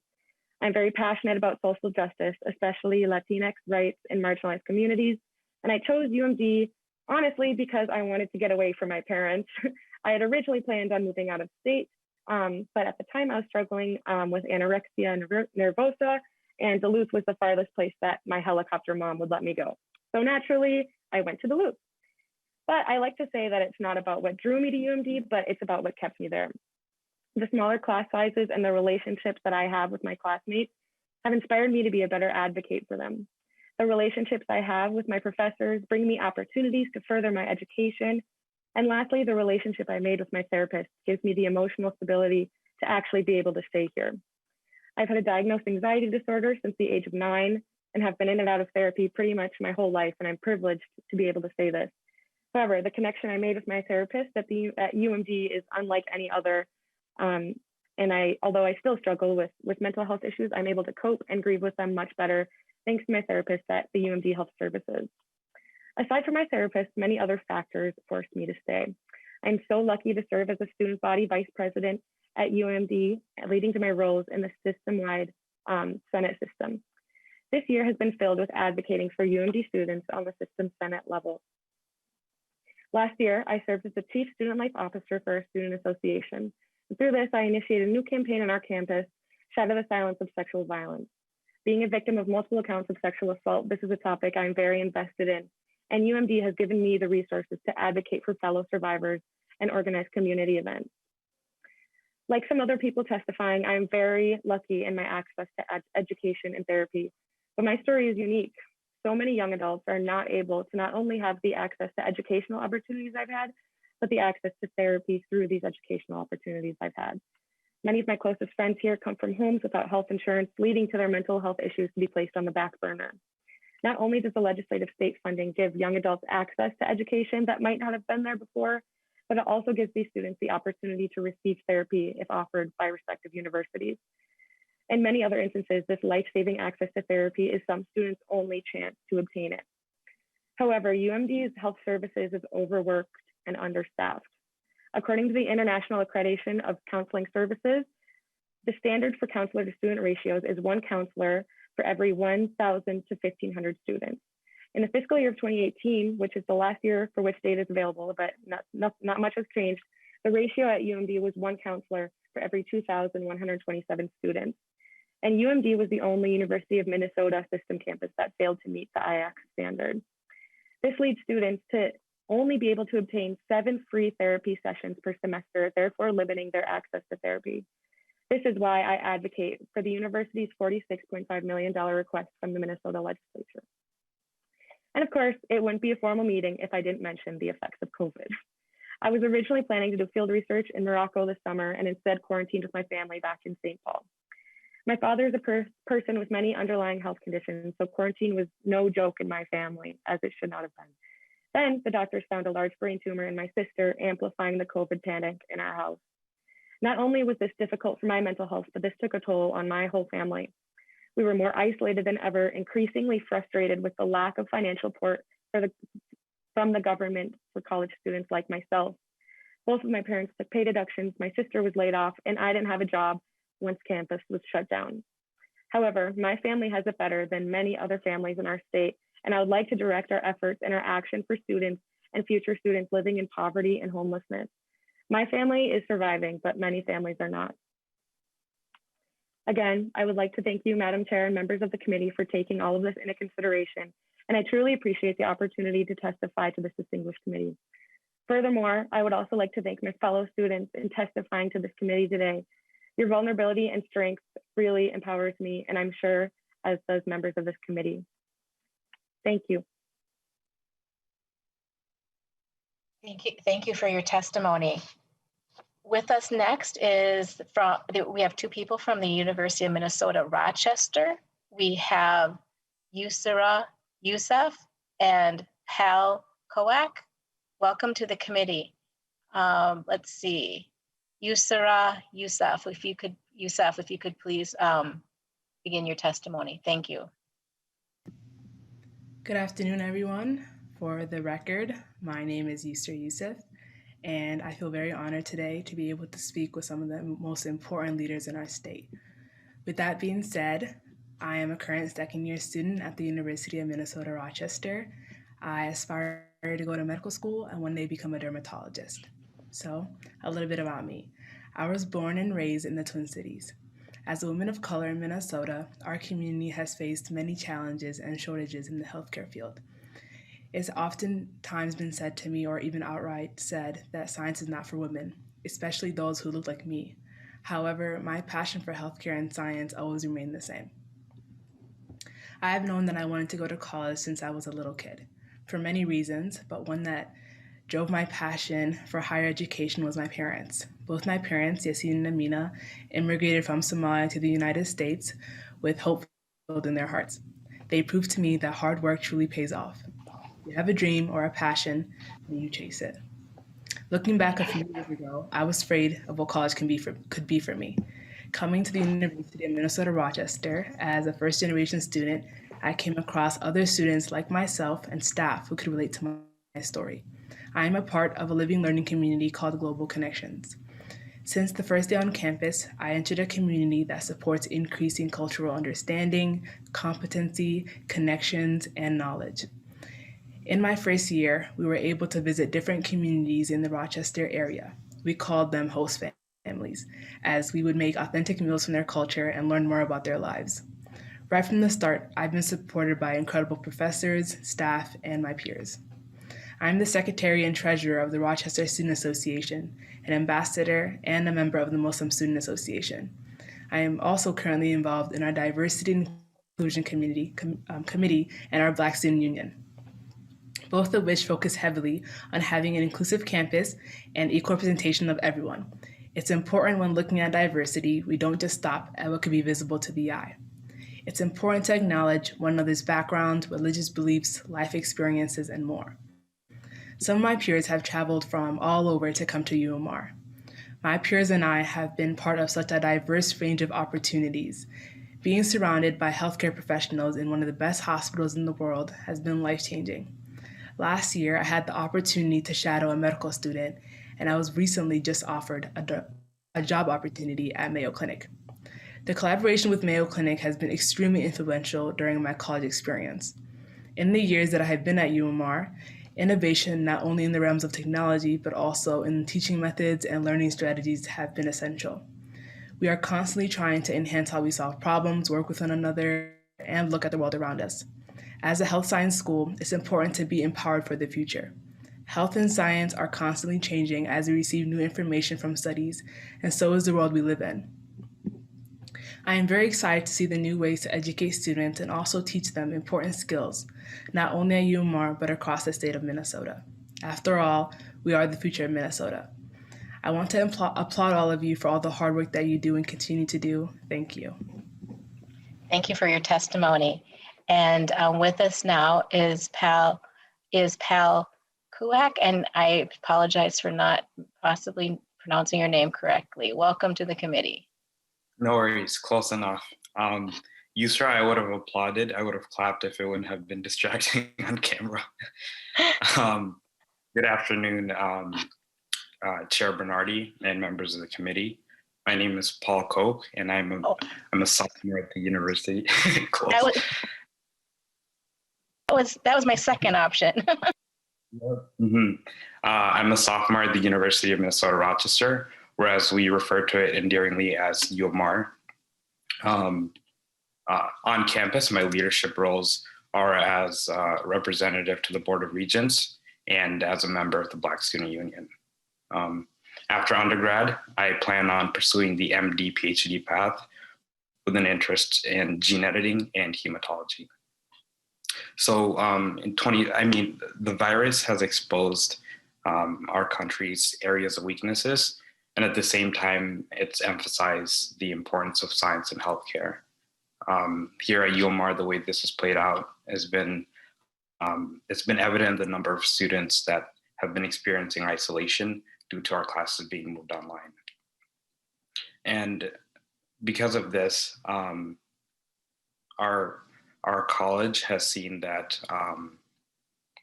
I'm very passionate about social justice, especially Latinx rights in marginalized communities. And I chose UMD, honestly, because I wanted to get away from my parents. I had originally planned on moving out of state, but at the time I was struggling with anorexia nervosa, and Duluth was the farthest place that my helicopter mom would let me go. So naturally, I went to Duluth. But I like to say that it's not about what drew me to UMD, but it's about what kept me there. The smaller class sizes and the relationships that I have with my classmates have inspired me to be a better advocate for them. The relationships I have with my professors bring me opportunities to further my education. And lastly, the relationship I made with my therapist gives me the emotional stability to actually be able to stay here. I've had a diagnosed anxiety disorder since the age of 9 and have been in and out of therapy pretty much my whole life, and I'm privileged to be able to say this. However, the connection I made with my therapist at UMD is unlike any other. Although I still struggle with mental health issues, I'm able to cope and grieve with them much better thanks to my therapist at the UMD Health Services. Aside from my therapist, many other factors forced me to stay. I'm so lucky to serve as a student body vice president at UMD, leading to my roles in the system-wide Senate system. This year has been filled with advocating for UMD students on the system Senate level. Last year, I served as the Chief Student Life Officer for our student association. And through this, I initiated a new campaign on our campus, Shatter the Silence of Sexual Violence. Being a victim of multiple accounts of sexual assault, this is a topic I'm very invested in, and UMD has given me the resources to advocate for fellow survivors and organize community events. Like some other people testifying, I am very lucky in my access to education and therapy, but my story is unique. So many young adults are not able to not only have the access to educational opportunities I've had, but the access to therapy through these educational opportunities I've had. Many of my closest friends here come from homes without health insurance, leading to their mental health issues to be placed on the back burner. Not only does the legislative state funding give young adults access to education that might not have been there before, but it also gives these students the opportunity to receive therapy if offered by respective universities. In many other instances, this life-saving access to therapy is some students' only chance to obtain it. However, UMD's health services is overworked and understaffed. According to the International Accreditation of Counseling Services, the standard for counselor to student ratios is 1 counselor for every 1,000 to 1,500 students. In the fiscal year of 2018, which is the last year for which data is available, but not much has changed, the ratio at UMD was 1 counselor for every 2,127 students. And UMD was the only University of Minnesota system campus that failed to meet the IAC standard. This leads students to only be able to obtain 7 free therapy sessions per semester, therefore limiting their access to therapy. This is why I advocate for the university's $46.5 million request from the Minnesota legislature. And of course, it wouldn't be a formal meeting if I didn't mention the effects of COVID. I was originally planning to do field research in Morocco this summer and instead quarantined with my family back in St. Paul. My father is a person with many underlying health conditions, so quarantine was no joke in my family, as it should not have been. Then the doctors found a large brain tumor in my sister, amplifying the COVID panic in our house. Not only was this difficult for my mental health, but this took a toll on my whole family. We were more isolated than ever, increasingly frustrated with the lack of financial support from the government for college students like myself. Both of my parents took pay deductions, my sister was laid off, and I didn't have a job once campus was shut down. However, my family has it better than many other families in our state, and I would like to direct our efforts and our action for students and future students living in poverty and homelessness. My family is surviving, but many families are not. Again, I would like to thank you, Madam Chair, and members of the committee for taking all of this into consideration, and I truly appreciate the opportunity to testify to this distinguished committee. Furthermore, I would also like to thank my fellow students in testifying to this committee today. Your vulnerability and strength really empowers me, and I'm sure as does members of this committee. Thank you. Thank you for your testimony. With us next is we have 2 people from the University of Minnesota, Rochester. We have Yusra Yusuf and Hal Kowak. Welcome to the committee. Let's see, Yusra Yusuf, if you could please begin your testimony. Thank you. Good afternoon, everyone. For the record, my name is Yusra Yusuf, and I feel very honored today to be able to speak with some of the most important leaders in our state. With that being said, I am a current 2nd-year student at the University of Minnesota, Rochester. I aspire to go to medical school and one day become a dermatologist. So, a little bit about me. I was born and raised in the Twin Cities. As a woman of color in Minnesota, our community has faced many challenges and shortages in the healthcare field. It's oftentimes been said to me, or even outright said, that science is not for women, especially those who look like me. However, my passion for healthcare and science always remained the same. I have known that I wanted to go to college since I was a little kid, for many reasons, but one that drove my passion for higher education was my parents. Both my parents, Yasin and Amina, immigrated from Somalia to the United States with hope filled in their hearts. They proved to me that hard work truly pays off. If you have a dream or a passion, then you chase it. Looking back a few years ago, I was afraid of what college could be for me. Coming to the University of Minnesota, Rochester, as a first-generation student, I came across other students like myself and staff who could relate to my story. I am a part of a living learning community called Global Connections. Since the first day on campus, I entered a community that supports increasing cultural understanding, competency, connections, and knowledge. In my first year, we were able to visit different communities in the Rochester area. We called them host families, as we would make authentic meals from their culture and learn more about their lives. Right from the start, I've been supported by incredible professors, staff, and my peers. I'm the Secretary and Treasurer of the Rochester Student Association, an ambassador, and a member of the Muslim Student Association. I am also currently involved in our Diversity and Inclusion Committee and our Black Student Union, both of which focus heavily on having an inclusive campus and equal representation of everyone. It's important when looking at diversity, we don't just stop at what could be visible to the eye. It's important to acknowledge one another's background, religious beliefs, life experiences, and more. Some of my peers have traveled from all over to come to UMR. My peers and I have been part of such a diverse range of opportunities. Being surrounded by healthcare professionals in one of the best hospitals in the world has been life-changing. Last year, I had the opportunity to shadow a medical student, and I was recently just offered a job opportunity at Mayo Clinic. The collaboration with Mayo Clinic has been extremely influential during my college experience. In the years that I have been at UMR, innovation, not only in the realms of technology, but also in teaching methods and learning strategies have been essential. We are constantly trying to enhance how we solve problems, work with one another, and look at the world around us. As a health science school, it's important to be empowered for the future. Health and science are constantly changing as we receive new information from studies, and so is the world we live in. I am very excited to see the new ways to educate students and also teach them important skills, not only at UMR, but across the state of Minnesota. After all, we are the future of Minnesota. I want to applaud all of you for all the hard work that you do and continue to do. Thank you. Thank you for your testimony. And with us now is Pal Kuak, and I apologize for not possibly pronouncing your name correctly. Welcome to the committee. No worries, close enough. Yusra, I would have applauded. I would have clapped if it wouldn't have been distracting on camera. Good afternoon, Cher Bennardi and members of the committee. My name is Paul Koch, and I'm a sophomore at the university. That was my second option. I'm a sophomore at the University of Minnesota Rochester, whereas we refer to it endearingly as UMR. On campus, my leadership roles are as representative to the Board of Regents and as a member of the Black Student Union. After undergrad, I plan on pursuing the MD PhD path with an interest in gene editing and hematology. So the virus has exposed our country's areas of weaknesses, and at the same time, it's emphasized the importance of science and healthcare. Here at UMR, the way this has played out has been, it's been evident the number of students that have been experiencing isolation due to our classes being moved online. And because of this, our college has seen that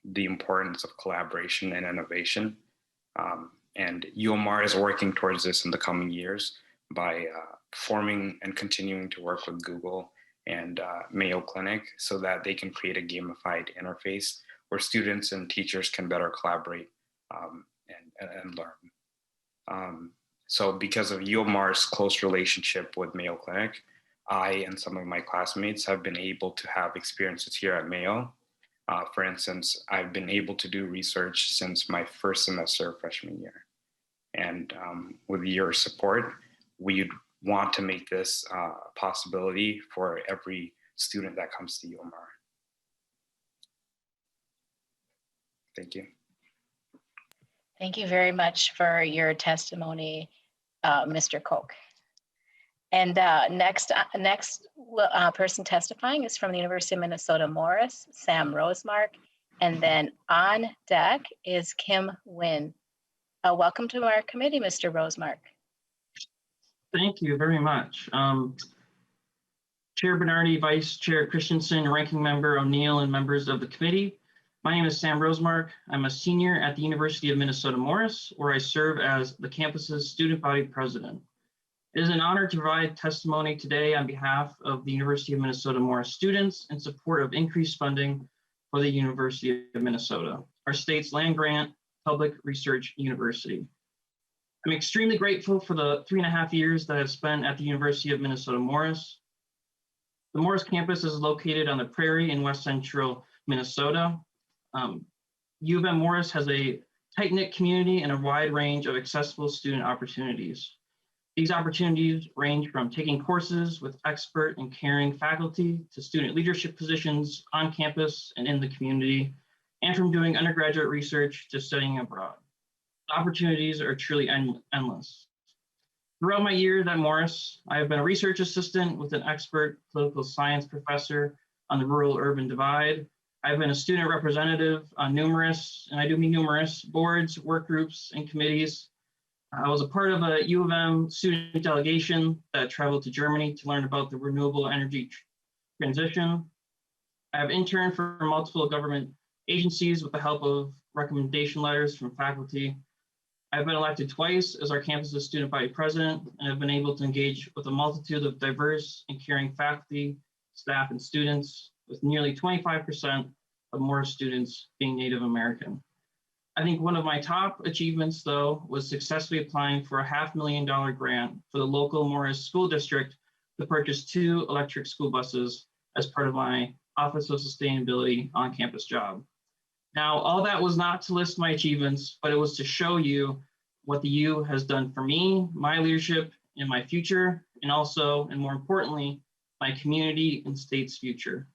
the importance of collaboration and innovation. And UMR is working towards this in the coming years by forming and continuing to work with Google and Mayo Clinic so that they can create a gamified interface where students and teachers can better collaborate and learn. So because of UMR's close relationship with Mayo Clinic, I and some of my classmates have been able to have experiences here at Mayo. For instance, I've been able to do research since my first semester of freshman year. And with your support, we want to make this a possibility for every student that comes to UMR. Thank you. Thank you very much for your testimony, Mr. Koch. And next person testifying is from the University of Minnesota Morris, Sam Rosemark. And then on deck is Kim Nguyen. Welcome to our committee, Mr. Rosemark. Thank you very much. Chair Bennardi, Vice Chair Christiansen, Ranking Member O'Neill, and members of the committee. My name is Sam Rosemark. I'm a senior at the University of Minnesota Morris, where I serve as the campus's student body president. It is an honor to provide testimony today on behalf of the University of Minnesota Morris students in support of increased funding for the University of Minnesota, our state's land-grant public research university. I'm extremely grateful for the 3.5 years that I've spent at the University of Minnesota Morris. The Morris campus is located on the prairie in west central Minnesota. U of M Morris has a tight-knit community and a wide range of accessible student opportunities. These opportunities range from taking courses with expert and caring faculty to student leadership positions on campus and in the community, and from doing undergraduate research to studying abroad. The opportunities are truly endless. Throughout my years at Morris, I have been a research assistant with an expert political science professor on the rural-urban divide. I've been a student representative on numerous boards, work groups, and committees. I was a part of a U of M student delegation that traveled to Germany to learn about the renewable energy transition. I have interned for multiple government agencies with the help of recommendation letters from faculty. I've been elected twice as our campus's student body president, and have been able to engage with a multitude of diverse and caring faculty, staff, and students, with nearly 25% of Morris students being Native American. I think one of my top achievements, though, was successfully applying for a $500,000 grant for the local Morris School District to purchase 2 electric school buses as part of my Office of Sustainability on-campus job. Now, all that was not to list my achievements, but it was to show you what the U has done for me, my leadership, and my future, and also, and more importantly, my community and state's future.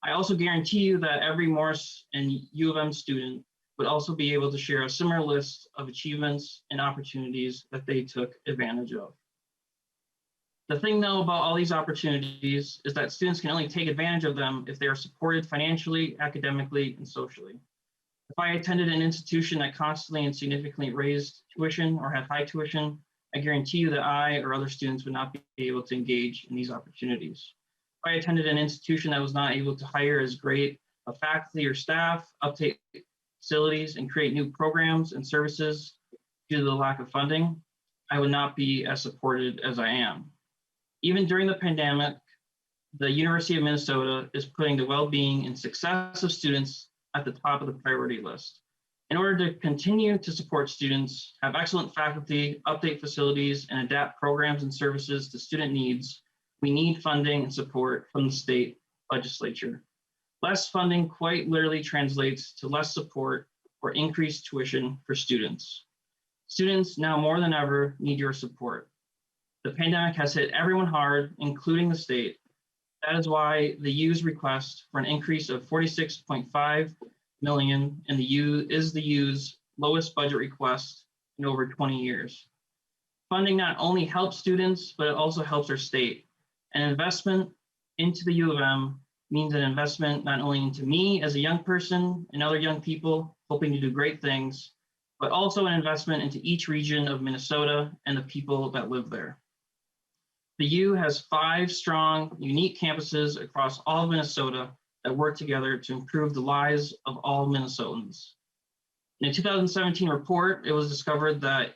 I also guarantee you that every Morris and U of M student would also be able to share a similar list of achievements and opportunities that they took advantage of. The thing, though, about all these opportunities is that students can only take advantage of them if they are supported financially, academically, and socially. If I attended an institution that constantly and significantly raised tuition or had high tuition, I guarantee you that I or other students would not be able to engage in these opportunities. If I attended an institution that was not able to hire as great a faculty or staff, update facilities, and create new programs and services due to the lack of funding, I would not be as supported as I am. Even during the pandemic, the University of Minnesota is putting the well-being and success of students at the top of the priority list. In order to continue to support students, have excellent faculty, update facilities, and adapt programs and services to student needs, we need funding and support from the state legislature. Less funding quite literally translates to less support or increased tuition for students. Students now more than ever need your support. The pandemic has hit everyone hard, including the state. That is why the U's request for an increase of $46.5 million in the U is the U's lowest budget request in over 20 years. Funding not only helps students, but it also helps our state. An investment into the U of M means an investment not only into me as a young person and other young people hoping to do great things, but also an investment into each region of Minnesota and the people that live there. The U has 5 strong, unique campuses across all of Minnesota that work together to improve the lives of all Minnesotans. In a 2017 report, it was discovered that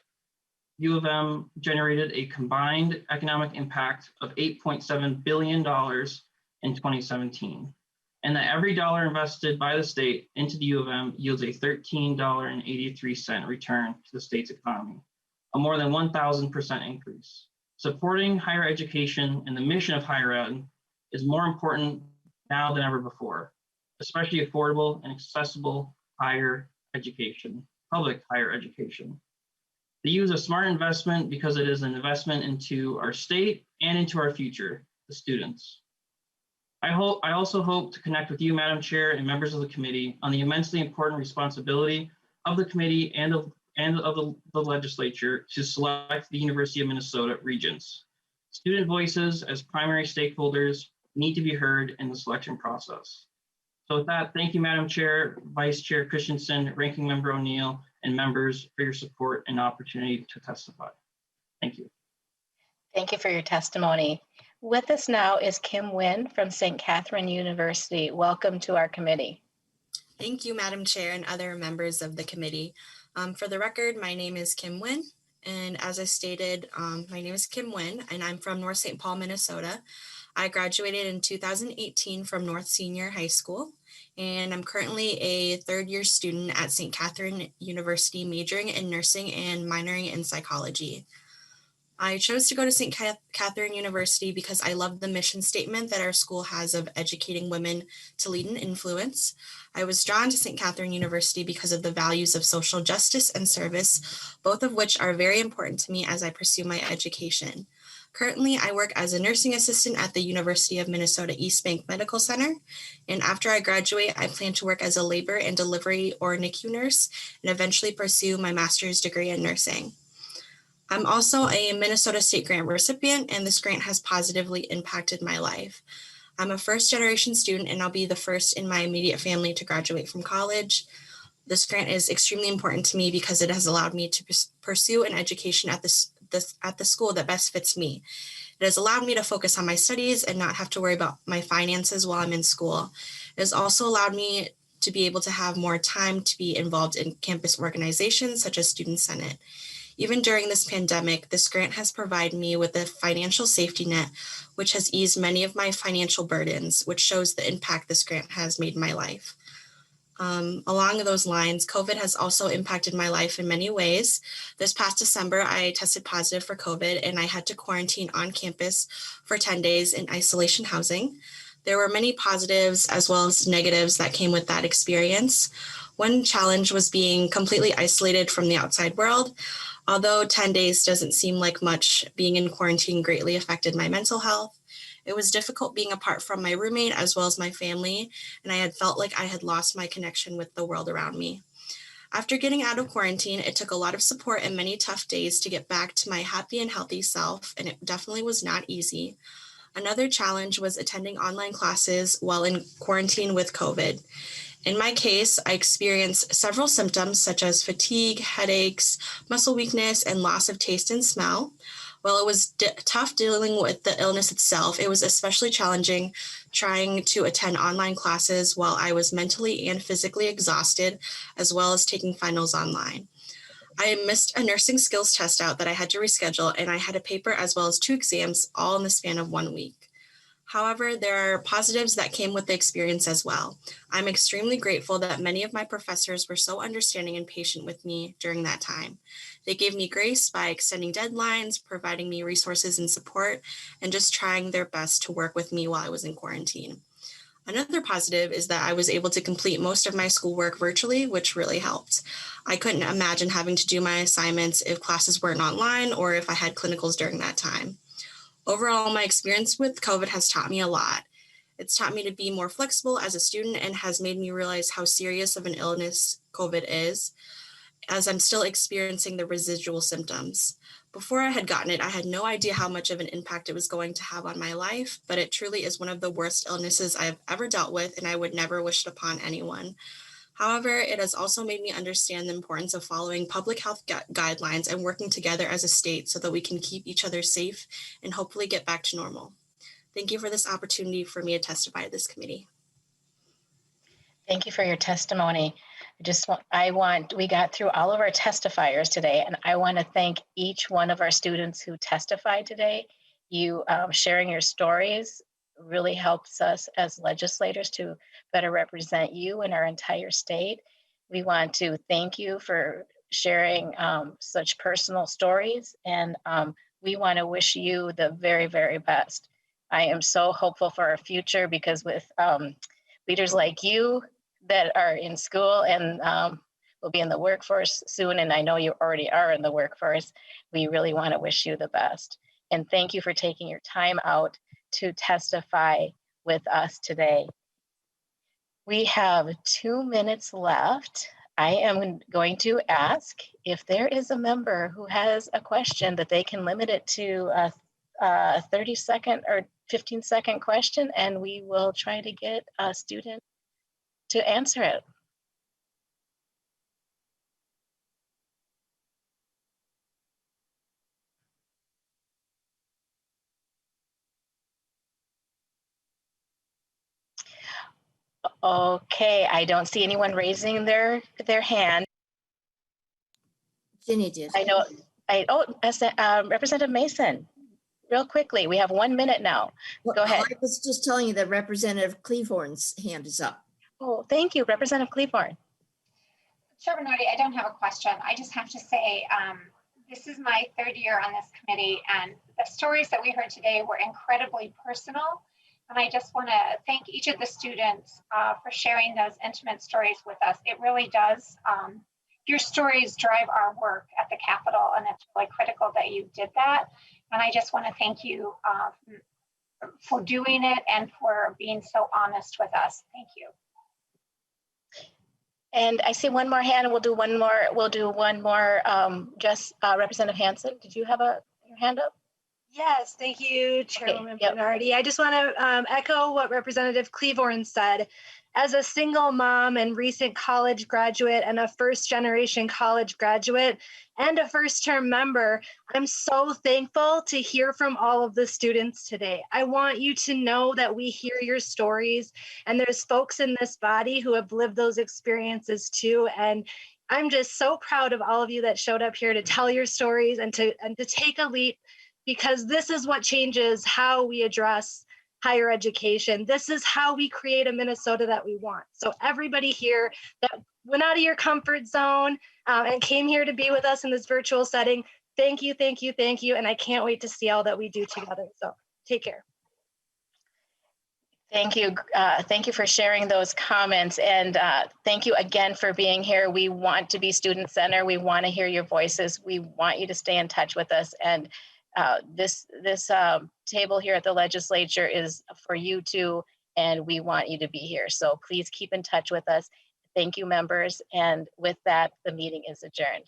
U of M generated a combined economic impact of $8.7 billion in 2017, and that every dollar invested by the state into the U of M yields a $13.83 return to the state's economy, a more than 1,000% increase. Supporting higher education and the mission of higher ed is more important now than ever before, especially affordable and accessible higher education, public higher education. The U is a smart investment because it is an investment into our state and into our future, the students. I also hope to connect with you, Madam Chair, and members of the committee on the immensely important responsibility of the committee and of the legislature to select the University of Minnesota regents. Student voices as primary stakeholders need to be heard in the selection process. So with that, thank you, Madam Chair, Vice Chair Christiansen, Ranking Member O'Neill, and members for your support and opportunity to testify. Thank you. Thank you for your testimony. With us now is Kim Nguyen from St. Catherine University. Welcome to our committee. Thank you, Madam Chair and other members of the committee. For the record, my name is Kim Nguyen, and as I stated, my name is Kim Nguyen, and I'm from North St. Paul, Minnesota. I graduated in 2018 from North Senior High School, and I'm currently a third-year student at St. Catherine University, majoring in nursing and minoring in psychology. I chose to go to St. Catherine University because I love the mission statement that our school has of educating women to lead and influence. I was drawn to St. Catherine University because of the values of social justice and service, both of which are very important to me as I pursue my education. Currently, I work as a nursing assistant at the University of Minnesota East Bank Medical Center. And after I graduate, I plan to work as a labor and delivery or NICU nurse and eventually pursue my master's degree in nursing. I'm also a Minnesota State Grant recipient, and this grant has positively impacted my life. I'm a first-generation student, and I'll be the first in my immediate family to graduate from college. This grant is extremely important to me because it has allowed me to pursue an education at the school that best fits me. It has allowed me to focus on my studies and not have to worry about my finances while I'm in school. It has also allowed me to be able to have more time to be involved in campus organizations such as Student Senate. Even during this pandemic, this grant has provided me with a financial safety net, which has eased many of my financial burdens, which shows the impact this grant has made in my life. Along those lines, COVID has also impacted my life in many ways. This past December, I tested positive for COVID and I had to quarantine on campus for 10 days in isolation housing. There were many positives as well as negatives that came with that experience. One challenge was being completely isolated from the outside world. Although 10 days doesn't seem like much, being in quarantine greatly affected my mental health. It was difficult being apart from my roommate as well as my family, and I had felt like I had lost my connection with the world around me. After getting out of quarantine, it took a lot of support and many tough days to get back to my happy and healthy self, and it definitely was not easy. Another challenge was attending online classes while in quarantine with COVID. In my case, I experienced several symptoms such as fatigue, headaches, muscle weakness, and loss of taste and smell. While it was tough dealing with the illness itself, it was especially challenging trying to attend online classes while I was mentally and physically exhausted, as well as taking finals online. I missed a nursing skills test out that I had to reschedule, and I had a paper as well as 2 exams all in the span of 1 week. However, there are positives that came with the experience as well. I'm extremely grateful that many of my professors were so understanding and patient with me during that time. They gave me grace by extending deadlines, providing me resources and support, and just trying their best to work with me while I was in quarantine. Another positive is that I was able to complete most of my schoolwork virtually, which really helped. I couldn't imagine having to do my assignments if classes weren't online or if I had clinicals during that time. Overall, my experience with COVID has taught me a lot. It's taught me to be more flexible as a student and has made me realize how serious of an illness COVID is, as I'm still experiencing the residual symptoms. Before I had gotten it, I had no idea how much of an impact it was going to have on my life, but it truly is one of the worst illnesses I have ever dealt with, and I would never wish it upon anyone. However, it has also made me understand the importance of following public health guidelines and working together as a state so that we can keep each other safe and hopefully get back to normal. Thank you for this opportunity for me to testify at this committee. Thank you for your testimony. We got through all of our testifiers today, and I want to thank each one of our students who testified today. You sharing your stories really helps us as legislators to better represent you and our entire state. We want to thank you for sharing such personal stories, and we want to wish you the very, very best. I am so hopeful for our future because with leaders like you that are in school and will be in the workforce soon, and I know you already are in the workforce, we really want to wish you the best. And thank you for taking your time out to testify with us today. We have 2 minutes left. I am going to ask if there is a member who has a question that they can limit it to a 30-second or 15-second question, and we will try to get a student to answer it. Okay, I don't see anyone raising their hand. Ginny did. I know. Representative Mason, real quickly, we have 1 minute now. Well, go ahead. I was just telling you that Representative Cleavorn's hand is up. Oh, thank you, Representative Cleavorn. Chair Bennardi, I don't have a question. I just have to say This is my third year on this committee, and the stories that we heard today were incredibly personal. And I just want to thank each of the students for sharing those intimate stories with us. It really does. Your stories drive our work at the Capitol, and it's really critical that you did that. And I just want to thank you for doing it and for being so honest with us. Thank you. And I see one more hand, and we'll do one more. Representative Hansen, did you have your hand up? Yes, thank you, Chairwoman Yep. Bernardi. I just want to echo what Representative Cleavorn said. As a single mom and recent college graduate and a first-generation college graduate and a first-term member, I'm so thankful to hear from all of the students today. I want you to know that we hear your stories, and there's folks in this body who have lived those experiences too. And I'm just so proud of all of you that showed up here to tell your stories and to take a leap, because this is what changes how we address higher education. This is how we create a Minnesota that we want. So everybody here that went out of your comfort zone and came here to be with us in this virtual setting, thank you, thank you, thank you. And I can't wait to see all that we do together. So take care. Thank you. Thank you for sharing those comments. And thank you again for being here. We want to be student-centered. We want to hear your voices. We want you to stay in touch with us. And this table here at the legislature is for you too, and we want you to be here. So please keep in touch with us. Thank you, members. And with that, the meeting is adjourned.